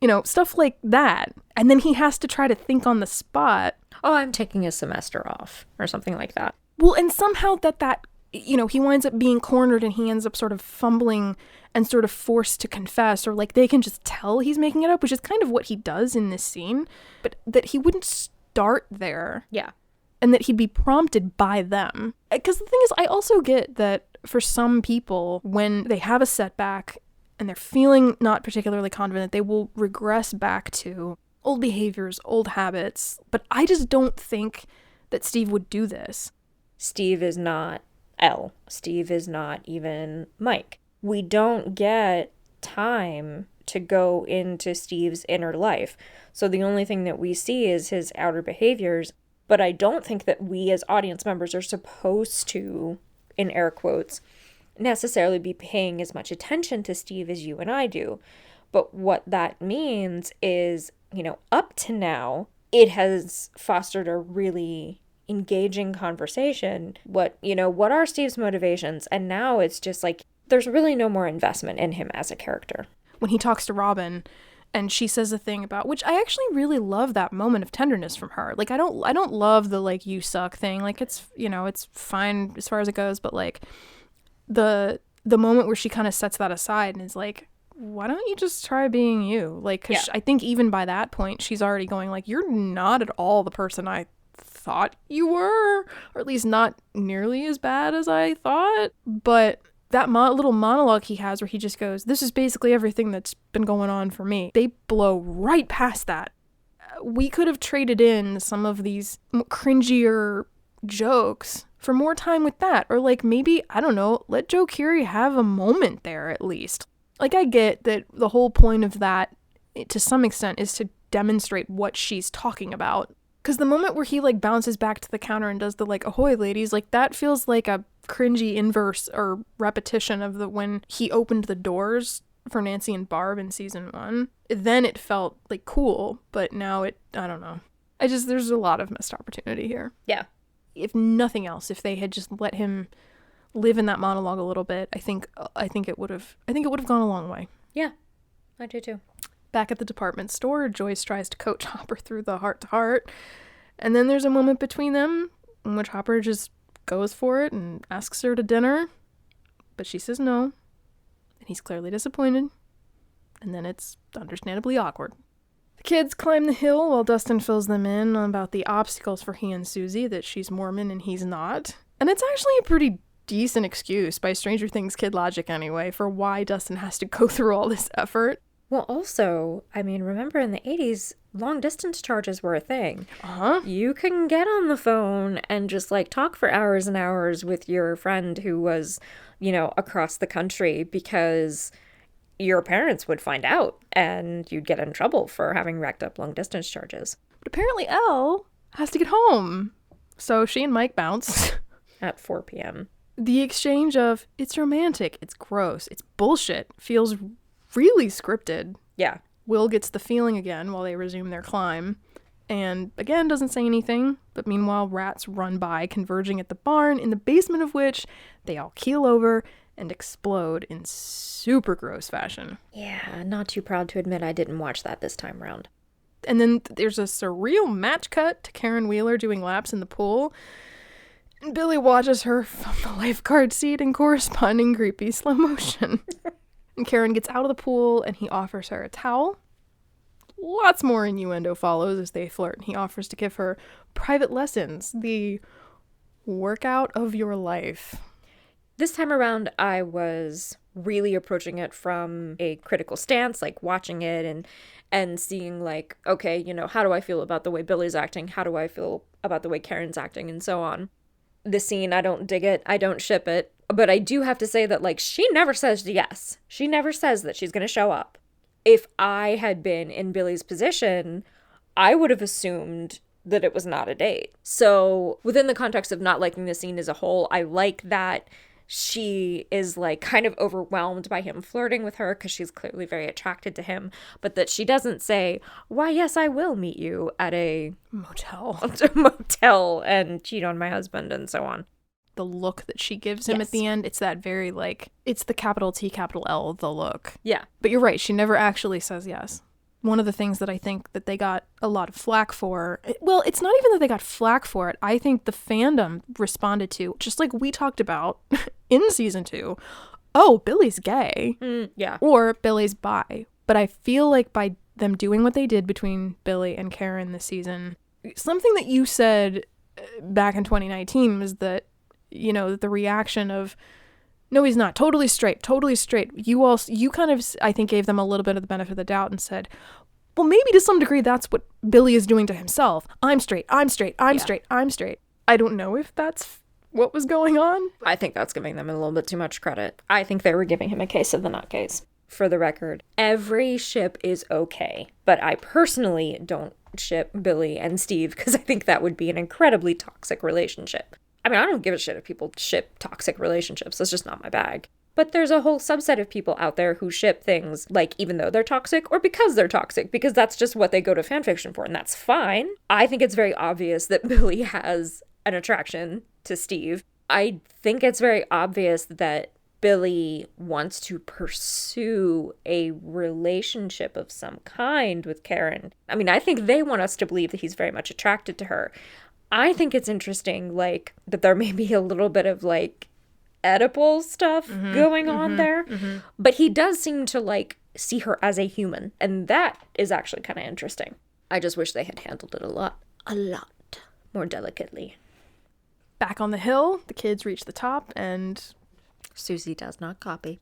You know, stuff like that. And then he has to try to think on the spot. Oh, I'm taking a semester off or something like that. Well, and somehow that he winds up being cornered and he ends up sort of fumbling and sort of forced to confess, or like they can just tell he's making it up, which is kind of what he does in this scene, but that he wouldn't start there. Yeah. And that he'd be prompted by them. Because the thing is, I also get that for some people, when they have a setback and they're feeling not particularly confident, they will regress back to old behaviors, old habits, but I just don't think that Steve would do this. Steve is not Elle. Steve is not even Mike. We don't get time to go into Steve's inner life. So the only thing that we see is his outer behaviors, but I don't think that we as audience members are supposed to, in air quotes, necessarily be paying as much attention to Steve as you and I do. But what that means is, up to now, it has fostered a really engaging conversation. What are Steve's motivations? And now it's just like, there's really no more investment in him as a character. When he talks to Robin and she says a thing about, which I actually really love that moment of tenderness from her. Like, I don't love the, like, you suck thing. Like, it's, it's fine as far as it goes, but like the moment where she kind of sets that aside and is like, why don't you just try being you? Like, because I think even by that point, she's already going like, you're not at all the person I thought you were, or at least not nearly as bad as I thought. But that little monologue he has where he just goes, this is basically everything that's been going on for me. They blow right past that. We could have traded in some of these cringier jokes for more time with that. Or like maybe, I don't know, let Joe Keery have a moment there at least. Like, I get that the whole point of that, to some extent, is to demonstrate what she's talking about. Because the moment where he, like, bounces back to the counter and does the, like, ahoy, ladies, like, that feels like a cringy inverse or repetition of when he opened the doors for Nancy and Barb in season 1. Then it felt like cool, but now I don't know. There's a lot of missed opportunity here. Yeah. If nothing else, if they had just let him live in that monologue a little bit, I think it would have gone a long way. Yeah, I do too. Back at the department store, Joyce tries to coach Hopper through the heart-to-heart, and then there's a moment between them in which Hopper just goes for it and asks her to dinner, but she says no, and he's clearly disappointed, and then it's understandably awkward. The kids climb the hill while Dustin fills them in about the obstacles for he and Suzie, that she's Mormon and he's not, and it's actually a pretty decent excuse, by Stranger Things kid logic anyway, for why Dustin has to go through all this effort. Well, also, I mean, remember in the 80s, long distance charges were a thing. Uh-huh. You can get on the phone and just like talk for hours and hours with your friend who was, across the country, because your parents would find out and you'd get in trouble for having racked up long distance charges. But apparently Elle has to get home. So she and Mike bounce. At 4 p.m. The exchange of, it's romantic, it's gross, it's bullshit, feels really scripted. Yeah. Will gets the feeling again while they resume their climb. And again, doesn't say anything. But meanwhile, rats run by, converging at the barn, in the basement of which they all keel over and explode in super gross fashion. Yeah, not too proud to admit I didn't watch that this time around. And then there's a surreal match cut to Karen Wheeler doing laps in the pool. And Billy watches her from the lifeguard seat in corresponding creepy slow motion. And Karen gets out of the pool and he offers her a towel. Lots more innuendo follows as they flirt. He offers to give her private lessons, the workout of your life. This time around, I was really approaching it from a critical stance, like watching it and seeing like, okay, how do I feel about the way Billy's acting? How do I feel about the way Karen's acting? And so on. The scene, I don't dig it. I don't ship it. But I do have to say that, like, she never says yes. She never says that she's going to show up. If I had been in Billy's position, I would have assumed that it was not a date. So within the context of not liking the scene as a whole, I like that she is like kind of overwhelmed by him flirting with her because she's clearly very attracted to him, but that she doesn't say, why, yes, I will meet you at a motel and cheat on my husband and so on. The look that she gives him at the end, it's that very like, it's the capital T, capital L, the look. Yeah. But you're right, she never actually says yes. One of the things that I think that they got a lot of flack for, well, it's not even that they got flack for it. I think the fandom responded to, just like we talked about in season 2, oh, Billy's gay. Yeah. Or Billy's bi. But I feel like by them doing what they did between Billy and Karen this season, something that you said back in 2019 was that, the reaction of, no, he's not. Totally straight. You kind of, I think, gave them a little bit of the benefit of the doubt and said, well, maybe to some degree that's what Billy is doing to himself. I'm straight. Straight. I don't know if that's what was going on. I think that's giving them a little bit too much credit. I think they were giving him a case of the nut case. For the record, every ship is okay, but I personally don't ship Billy and Steve because I think that would be an incredibly toxic relationship. I mean, I don't give a shit if people ship toxic relationships. That's just not my bag. But there's a whole subset of people out there who ship things, like, even though they're toxic or because they're toxic, because that's just what they go to fanfiction for, and that's fine. I think it's very obvious that Billy has an attraction to Steve. I think it's very obvious that Billy wants to pursue a relationship of some kind with Karen. I mean, I think they want us to believe that he's very much attracted to her. I think it's interesting, like, that there may be a little bit of, like, Oedipal stuff going on there. But he does seem to, like, see her as a human. And that is actually kind of interesting. I just wish they had handled it a lot more delicately. Back on the hill, the kids reach the top, and Suzie does not copy.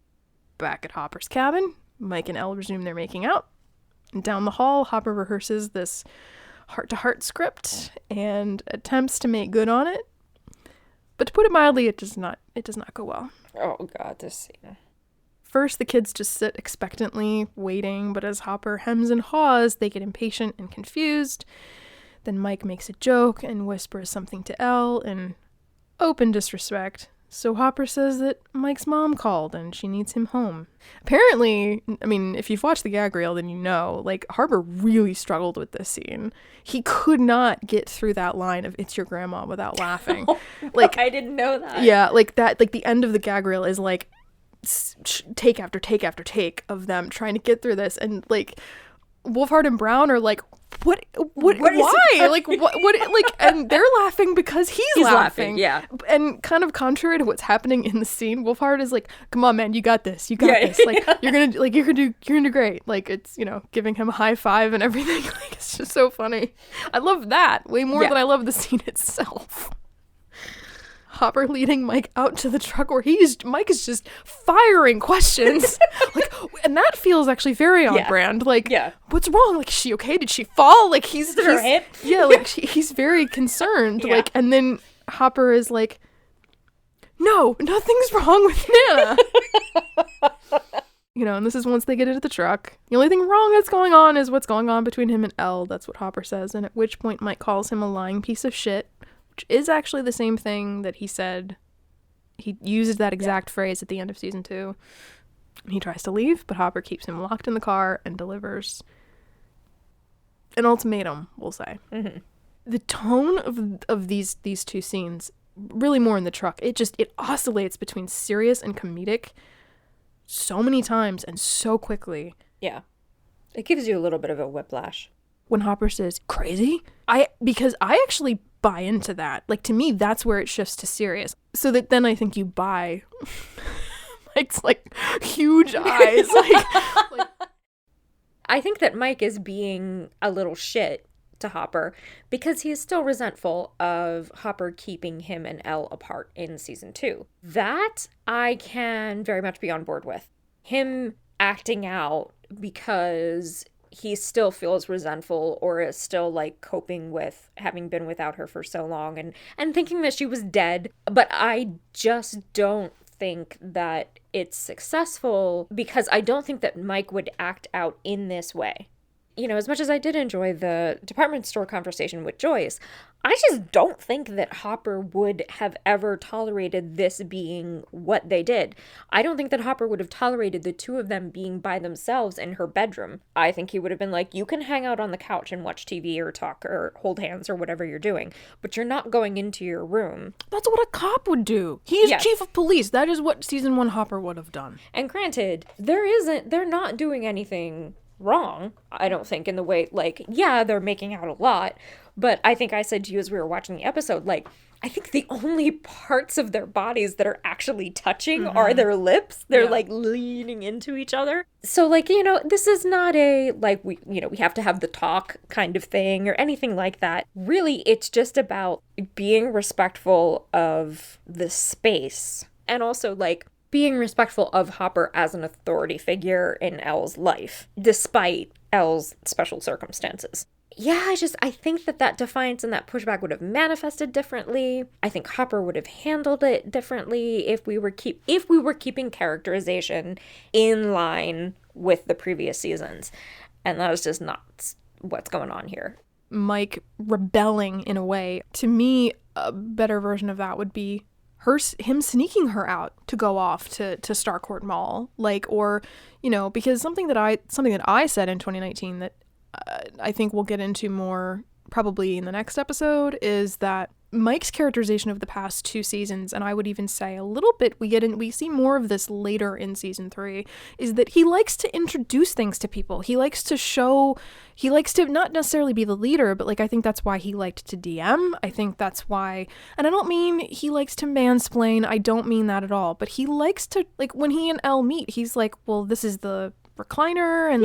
Back at Hopper's cabin, Mike and Elle resume their making out. And down the hall, Hopper rehearses this heart-to-heart script and attempts to make good on it. But to put it mildly, it does not go well. Oh god, this scene. First, the kids just sit expectantly, waiting, but as Hopper hems and haws, they get impatient and confused. Then Mike makes a joke and whispers something to Elle in open disrespect, So Hopper says that Mike's mom called and she needs him home. Apparently, I mean, if you've watched the gag reel, then you know, like, Hopper really struggled with this scene. He could not get through that line of "it's your grandma" without laughing. Like, I didn't know that. Yeah, like that, like the end of the gag reel is like take after take after take of them trying to get through this, and like Wolfhard and Brown are like, what why? Like, what, like, and they're laughing because he's laughing. Yeah. And kind of contrary to what's happening in the scene, Wolfhard is like, come on, man, you got this. You got this. Like, you're gonna do great. Like, it's, you know, giving him a high five and everything. Like, it's just so funny. I love that way more than I love the scene itself. Hopper leading Mike out to the truck where Mike is just firing questions. Like, and that feels actually very on brand. Like, what's wrong? Like, is she okay? Did she fall? Like, he's like, he's very concerned. Like, and then Hopper is like, no, nothing's wrong with Nana. You know, and this is once they get into the truck. The only thing wrong that's going on is what's going on between him and Elle. That's what Hopper says. And at which point Mike calls him a lying piece of shit, which is actually the same thing that he said. He uses that exact phrase at the end of season 2. He tries to leave, but Hopper keeps him locked in the car and delivers an ultimatum, we'll say. Mm-hmm. The tone of these two scenes, really more in the truck, it oscillates between serious and comedic so many times and so quickly. Yeah. It gives you a little bit of a whiplash. When Hopper says, crazy? Because I actually buy into that. Like, to me, that's where it shifts to serious. So that then I think you buy Mike's, like, huge eyes. like, I think that Mike is being a little shit to Hopper because he is still resentful of Hopper keeping him and Elle apart in season 2. That I can very much be on board with. Him acting out because he still feels resentful or is still like coping with having been without her for so long and thinking that she was dead. But I just don't think that it's successful because I don't think that Mike would act out in this way. You know, as much as I did enjoy the department store conversation with Joyce, I just don't think that Hopper would have ever tolerated this being what they did. I don't think that Hopper would have tolerated the two of them being by themselves in her bedroom. I think he would have been like, you can hang out on the couch and watch TV or talk or hold hands or whatever you're doing, but you're not going into your room. That's what a cop would do. He is chief of police. That is what season 1 Hopper would have done. And granted, they're not doing anything wrong, I don't think, in the way, like, yeah, they're making out a lot, but I think I said to you as we were watching the episode, like, I think the only parts of their bodies that are actually touching are their lips. They're like leaning into each other. So, like, you know, this is not a, like, we have to have the talk kind of thing or anything like that. Really, it's just about being respectful of the space and also, like, being respectful of Hopper as an authority figure in Elle's life, despite Elle's special circumstances. Yeah, I think that defiance and that pushback would have manifested differently. I think Hopper would have handled it differently if we were keeping characterization in line with the previous seasons. And that is just not what's going on here. Mike rebelling in a way. To me, a better version of that would be him sneaking her out to go off to Starcourt Mall, like, or, you know, because something that I said in 2019 that I think we'll get into more probably in the next episode is that Mike's characterization of the past 2 seasons, and I would even say a little bit, we see more of this later in season 3, is that he likes to introduce things to people. He likes to not necessarily be the leader, but like, I think that's why he liked to DM. I think that's why, and I don't mean he likes to mansplain. I don't mean that at all, but he likes to, like, when he and Elle meet, he's like, well, this is the recliner, and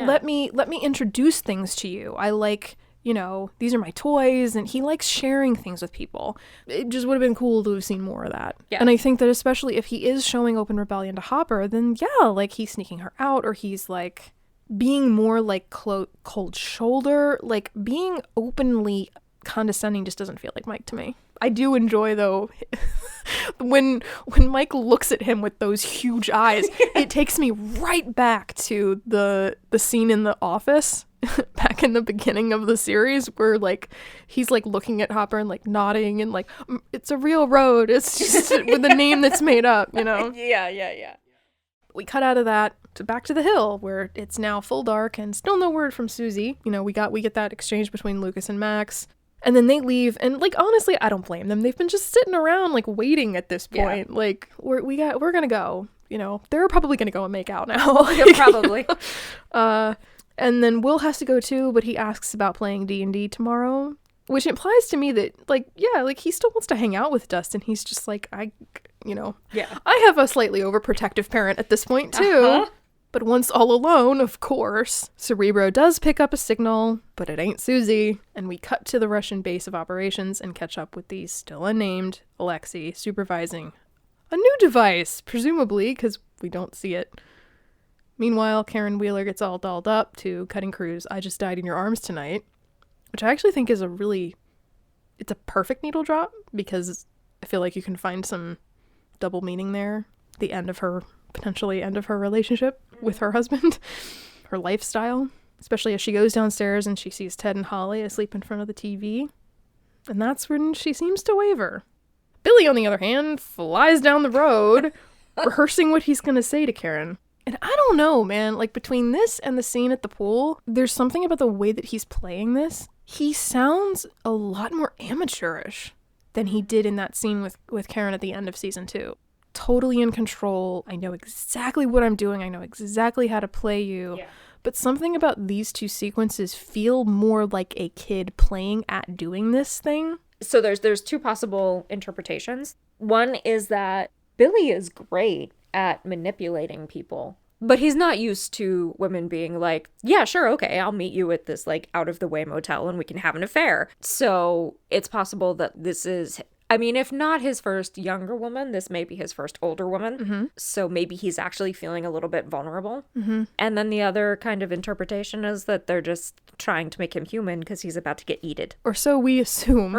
let me introduce things to you. I like, you know, these are my toys, and he likes sharing things with people. It just would have been cool to have seen more of that. Yeah. And I think that especially if he is showing open rebellion to Hopper, then yeah, like, he's sneaking her out, or he's like being more like cold shoulder, like being openly condescending just doesn't feel like Mike to me. I do enjoy, though, when Mike looks at him with those huge eyes, it takes me right back to the scene in the office back in the beginning of the series where like he's like looking at Hopper and like nodding and like it's a real road, it's just with a name that's made up, you know. Yeah. We cut out of that to back to the hill where it's now full dark and still no word from Suzie. You know, we get that exchange between Lucas and Max, and then they leave, and like honestly I don't blame them. They've been just sitting around like waiting at this point. Like we're gonna go, you know, they're probably gonna go and make out now. Like, Probably. And then Will has to go too, but he asks about playing D&D tomorrow, which implies to me that, like, yeah, like, he still wants to hang out with Dustin. He's just like, I have a slightly overprotective parent at this point, too. But once all alone, of course, Cerebro does pick up a signal, but it ain't Suzie, and we cut to the Russian base of operations and catch up with the still unnamed Alexei supervising a new device, presumably, because we don't see it. Meanwhile, Karen Wheeler gets all dolled up to Cutting Crew's I Just Died in Your Arms Tonight, which I actually think is it's a perfect needle drop, because I feel like you can find some double meaning there. Potentially end of her relationship with her husband, her lifestyle, especially as she goes downstairs and she sees Ted and Holly asleep in front of the TV. And that's when she seems to waver. Billy, on the other hand, flies down the road, rehearsing what he's going to say to Karen. And I don't know, man, like between this and the scene at the pool, there's something about the way that he's playing this. He sounds a lot more amateurish than he did in that scene with Karen at the end of season 2. Totally in control. I know exactly what I'm doing. I know exactly how to play you. Yeah. But something about these two sequences feel more like a kid playing at doing this thing. So there's two possible interpretations. One is that Billy is great at manipulating people, but he's not used to women being like, yeah, sure, okay, I'll meet you at this like out of the way motel and we can have an affair. So it's possible that this is, I mean, if not his first younger woman, this may be his first older woman. Mm-hmm. So maybe he's actually feeling a little bit vulnerable. Mm-hmm. And then the other kind of interpretation is that they're just trying to make him human because he's about to get eated. Or so we assume.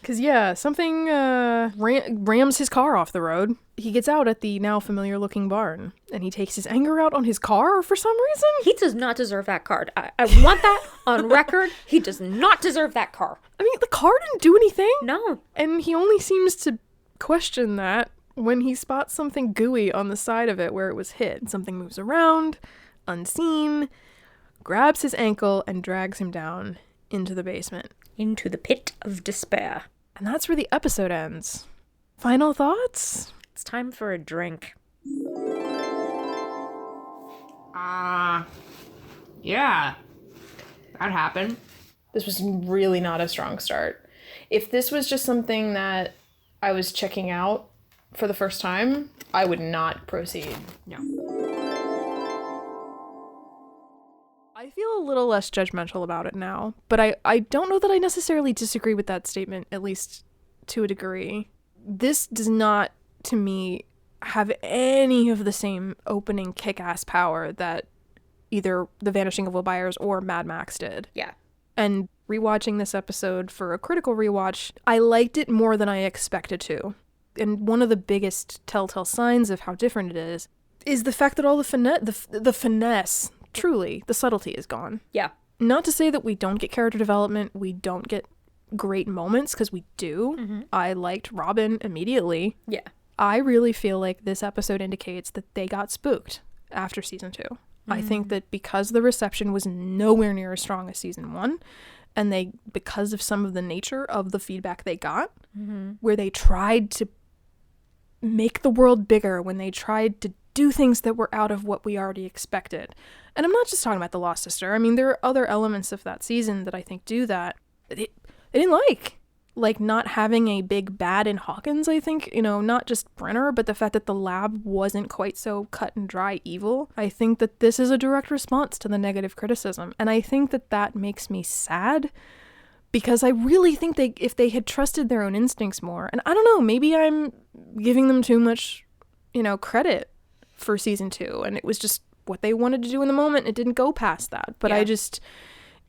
Because, yeah, something rams his car off the road. He gets out at the now familiar looking barn, and he takes his anger out on his car for some reason. He does not deserve that car. I want that on record. He does not deserve that car. I mean, the car didn't do anything. No. And he only seems to question that when he spots something gooey on the side of it where it was hit. Something moves around, unseen, grabs his ankle, and drags him down into the basement. Into the pit of despair. And that's where the episode ends. Final thoughts? It's time for a drink. Yeah. That happened. This was really not a strong start. If this was just something that I was checking out for the first time, I would not proceed. No. I feel a little less judgmental about it now, but I don't know that I necessarily disagree with that statement, at least to a degree. This does not, to me, have any of the same opening kick-ass power that either The Vanishing of Will Byers or Mad Max did. Yeah. And rewatching this episode for a critical rewatch, I liked it more than I expected to. And one of the biggest telltale signs of how different it is the fact that all the finesse, truly, the subtlety is gone. Yeah. Not to say that we don't get character development, we don't get great moments, because we do. Mm-hmm. I liked Robin immediately. Yeah. I really feel like this episode indicates that they got spooked after season 2. Mm-hmm. I think that because the reception was nowhere near as strong as season 1, and because of some of the nature of the feedback they got, mm-hmm. where they tried to make the world bigger, when they tried to do things that were out of what we already expected. And I'm not just talking about The Lost Sister. I mean, there are other elements of that season that I think do that. I didn't like not having a big bad in Hawkins, I think, not just Brenner, but the fact that the lab wasn't quite so cut and dry evil. I think that this is a direct response to the negative criticism. And I think that makes me sad, because I really think if they had trusted their own instincts more, and I don't know, maybe I'm giving them too much, credit for season 2, and it was just what they wanted to do in the moment. It didn't go past that. But yeah.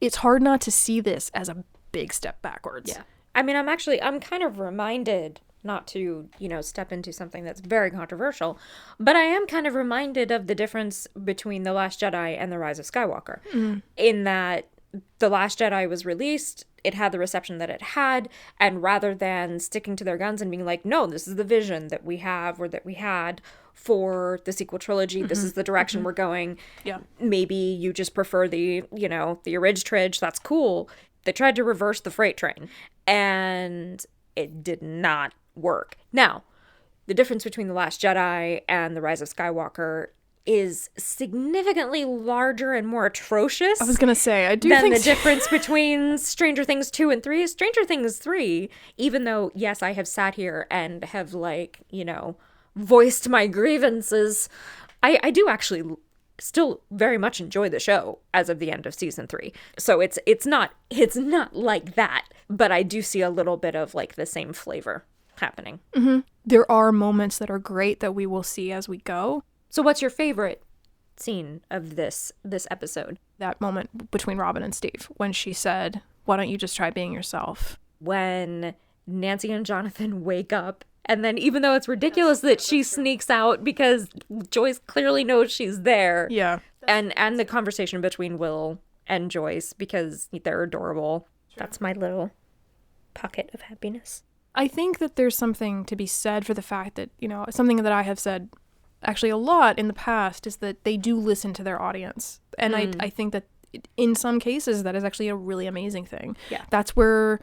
It's hard not to see this as a big step backwards. Yeah. I mean, I'm kind of reminded not to, step into something that's very controversial, but I am kind of reminded of the difference between The Last Jedi and The Rise of Skywalker, in that The Last Jedi was released, it had the reception that it had, and rather than sticking to their guns and being like, no, this is the vision that we have or that we had for the sequel trilogy, this is the direction we're going. Yeah. Maybe you just prefer the Orig Tridge, that's cool. They tried to reverse the freight train, and it did not work. Now, the difference between The Last Jedi and The Rise of Skywalker is significantly larger and more atrocious. I was going to say, I do than think the difference between Stranger Things 2 and 3. Stranger Things 3, even though, yes, I have sat here and have, voiced my grievances, I do actually still very much enjoy the show as of the end of season 3. So it's not like that, but I do see a little bit of the same flavor happening. Mm-hmm. There are moments that are great that we will see as we go. So what's your favorite scene of this episode? That moment between Robin and Steve when she said, "Why don't you just try being yourself?" When Nancy and Jonathan wake up, and then even though it's ridiculous that she sneaks out because Joyce clearly knows she's there. Yeah. And the conversation between Will and Joyce, because they're adorable. Sure. That's my little pocket of happiness. I think that there's something to be said for the fact that, something that I have said actually a lot in the past is that they do listen to their audience. And I think that in some cases that is actually a really amazing thing. Yeah. That's where,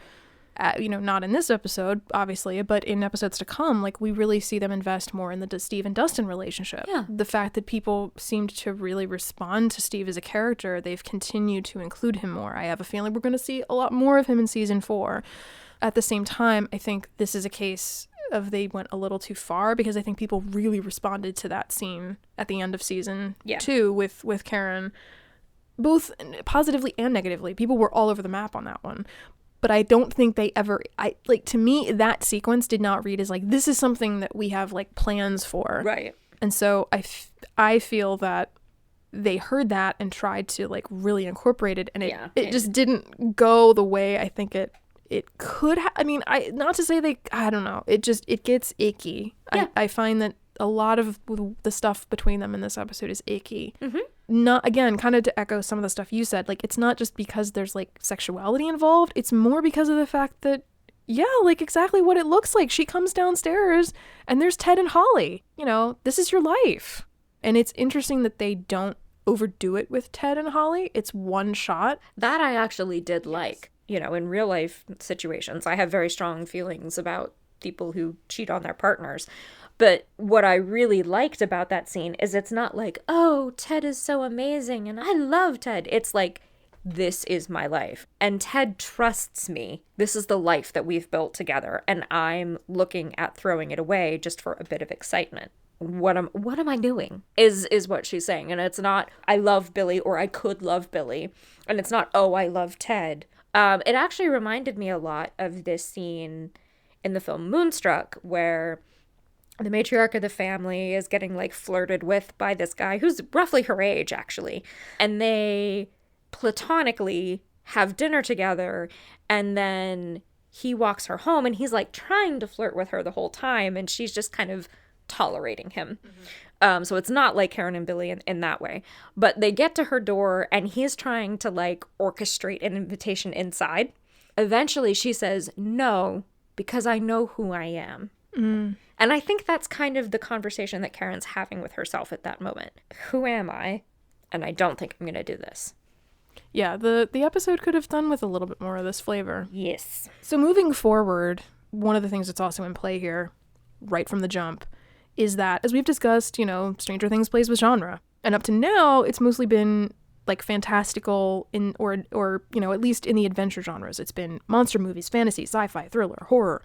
not in this episode, obviously, but in episodes to come, we really see them invest more in the Steve and Dustin relationship. Yeah. The fact that people seemed to really respond to Steve as a character, they've continued to include him more. I have a feeling we're going to see a lot more of him in season 4. At the same time, I think this is a case of they went a little too far, because I think people really responded to that scene at the end of season 2 with Karen, both positively and negatively. People were all over the map on that one. But I don't think they ever, to me, that sequence did not read as this is something that we have plans for. Right. And so I feel that they heard that and tried to really incorporate it, and it just didn't go the way I think it could have. I mean, not to say I don't know. It gets icky. Yeah. I find that a lot of the stuff between them in this episode is icky. Mm-hmm. Not, again, kind of to echo some of the stuff you said, it's not just because there's sexuality involved. It's more because of the fact that, exactly what it looks like. She comes downstairs and there's Ted and Holly. This is your life. And it's interesting that they don't overdo it with Ted and Holly. It's one shot. That I actually did like. In real life situations, I have very strong feelings about people who cheat on their partners. But what I really liked about that scene is it's not oh, Ted is so amazing and I love Ted. It's this is my life. And Ted trusts me. This is the life that we've built together. And I'm looking at throwing it away just for a bit of excitement. What am I doing is what she's saying. And it's not, I love Billy or I could love Billy. And it's not, oh, I love Ted. It actually reminded me a lot of this scene in the film Moonstruck, where the matriarch of the family is getting flirted with by this guy who's roughly her age, actually. And they platonically have dinner together, and then he walks her home and he's trying to flirt with her the whole time, and she's just kind of tolerating him. Mm-hmm. So it's not like Karen and Billy in that way. But they get to her door and he's trying to orchestrate an invitation inside. Eventually she says, "No, because I know who I am." Mm. And I think that's kind of the conversation that Karen's having with herself at that moment. Who am I? And I don't think I'm going to do this. Yeah, the episode could have done with a little bit more of this flavor. Yes. So moving forward, one of the things that's also in play here, right from the jump, is that, as we've discussed, Stranger Things plays with genre. And up to now, it's mostly been fantastical or at least in the adventure genres. It's been monster movies, fantasy, sci-fi, thriller, horror.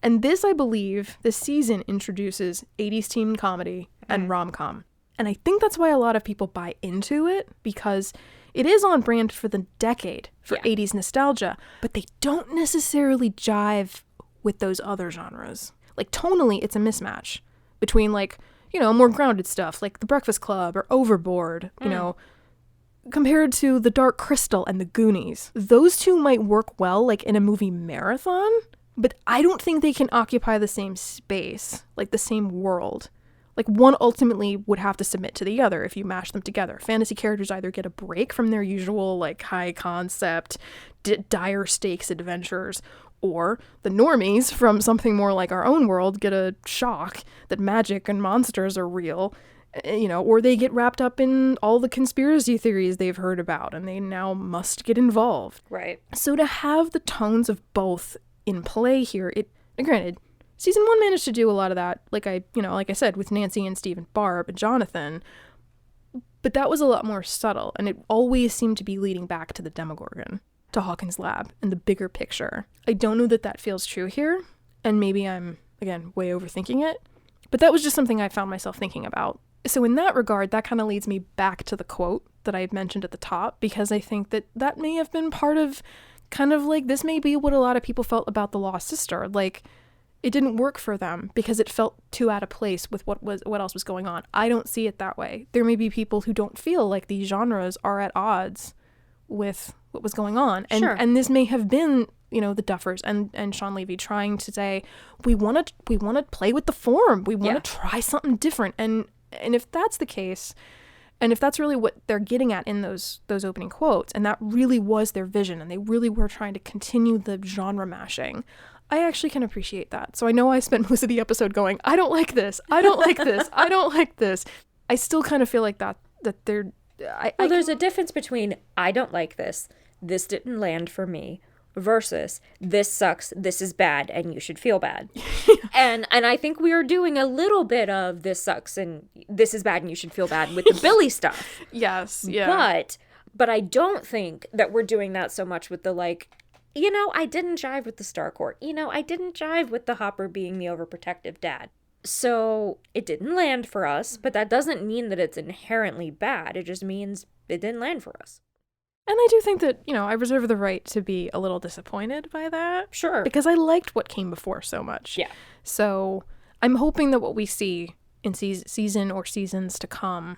And this, I believe, this season introduces 80s teen comedy and rom-com. And I think that's why a lot of people buy into it, because it is on brand for the decade for 80s nostalgia, but they don't necessarily jive with those other genres. Tonally, it's a mismatch between more grounded stuff like The Breakfast Club or Overboard, compared to The Dark Crystal and The Goonies. Those two might work well in a movie marathon, But I don't think they can occupy the same space, like the same world. Like, one ultimately would have to submit to the other if you mash them together. Fantasy characters either get a break from their usual, like, high concept, dire stakes adventures, or the normies from something more like our own world get a shock that magic and monsters are real, or they get wrapped up in all the conspiracy theories they've heard about and they now must get involved. Right. So to have the tones of both in play here, granted, season 1 managed to do a lot of that, like I said, with Nancy and Steve and Barb and Jonathan, but that was a lot more subtle, and it always seemed to be leading back to the Demogorgon, to Hawkins' lab, and the bigger picture. I don't know that that feels true here, and maybe I'm, again, way overthinking it, but that was just something I found myself thinking about. So in that regard, that kind of leads me back to the quote that I mentioned at the top, because I think that may have been part of kind of like, this may be what a lot of people felt about The Lost Sister. Like, it didn't work for them because it felt too out of place with what else was going on. I don't see it that way. There may be people who don't feel like these genres are at odds with what was going on. And Sure. And this may have been, the Duffers and Shawn Levy trying to say, we want to play with the form. We want to try something different. And if that's the case, and if that's really what they're getting at in those opening quotes, and that really was their vision, and they really were trying to continue the genre mashing, I actually can appreciate that. So I know I spent most of the episode going, I don't like this, I don't like this, I don't like this. I still kind of feel like that they're... There's a difference between I don't like this didn't land for me, versus this sucks, this is bad, and you should feel bad. And I think we are doing a little bit of this sucks and this is bad and you should feel bad with the Billy stuff. Yes, yeah. But I don't think that we're doing that so much with the, like, I didn't jive with the Starcourt. I didn't jive with the Hopper being the overprotective dad. So it didn't land for us, but that doesn't mean that it's inherently bad. It just means it didn't land for us. And I do think that, I reserve the right to be a little disappointed by that. Sure. Because I liked what came before so much. Yeah. So I'm hoping that what we see in season or seasons to come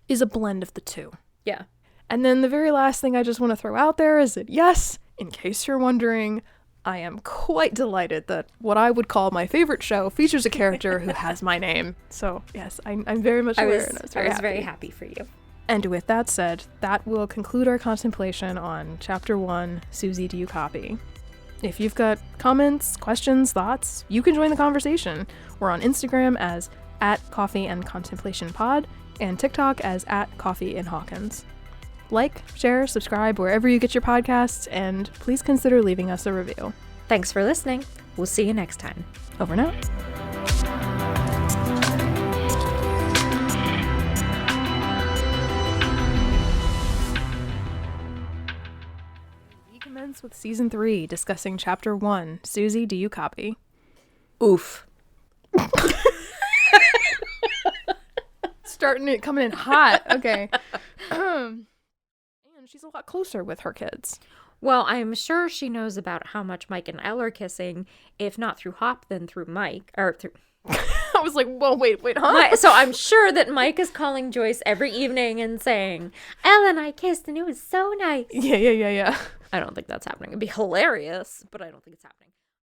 is a blend of the two. Yeah. And then the very last thing I just want to throw out there is that, yes, in case you're wondering, I am quite delighted that what I would call my favorite show features a character who has my name. So, yes, I'm very much aware. I was very happy for you. And with that said, that will conclude our contemplation on Chapter 1, Suzie, Do You Copy? If you've got comments, questions, thoughts, you can join the conversation. We're on Instagram as @coffeeandcontemplationpod and TikTok as @coffeeandhawkins. Like, share, subscribe wherever you get your podcasts, and please consider leaving us a review. Thanks for listening. We'll see you next time. Over and out. We commence with Season 3, discussing Chapter 1, Suzie, Do You Copy? Oof. Starting it coming in hot. Okay. And she's a lot closer with her kids. Well, I'm sure she knows about how much Mike and Elle are kissing, if not through Hop, then through Mike. Or through... I was like, whoa, wait, huh? So I'm sure that Mike is calling Joyce every evening and saying, Elle and I kissed and it was so nice. Yeah. I don't think that's happening. It'd be hilarious, but I don't think it's happening.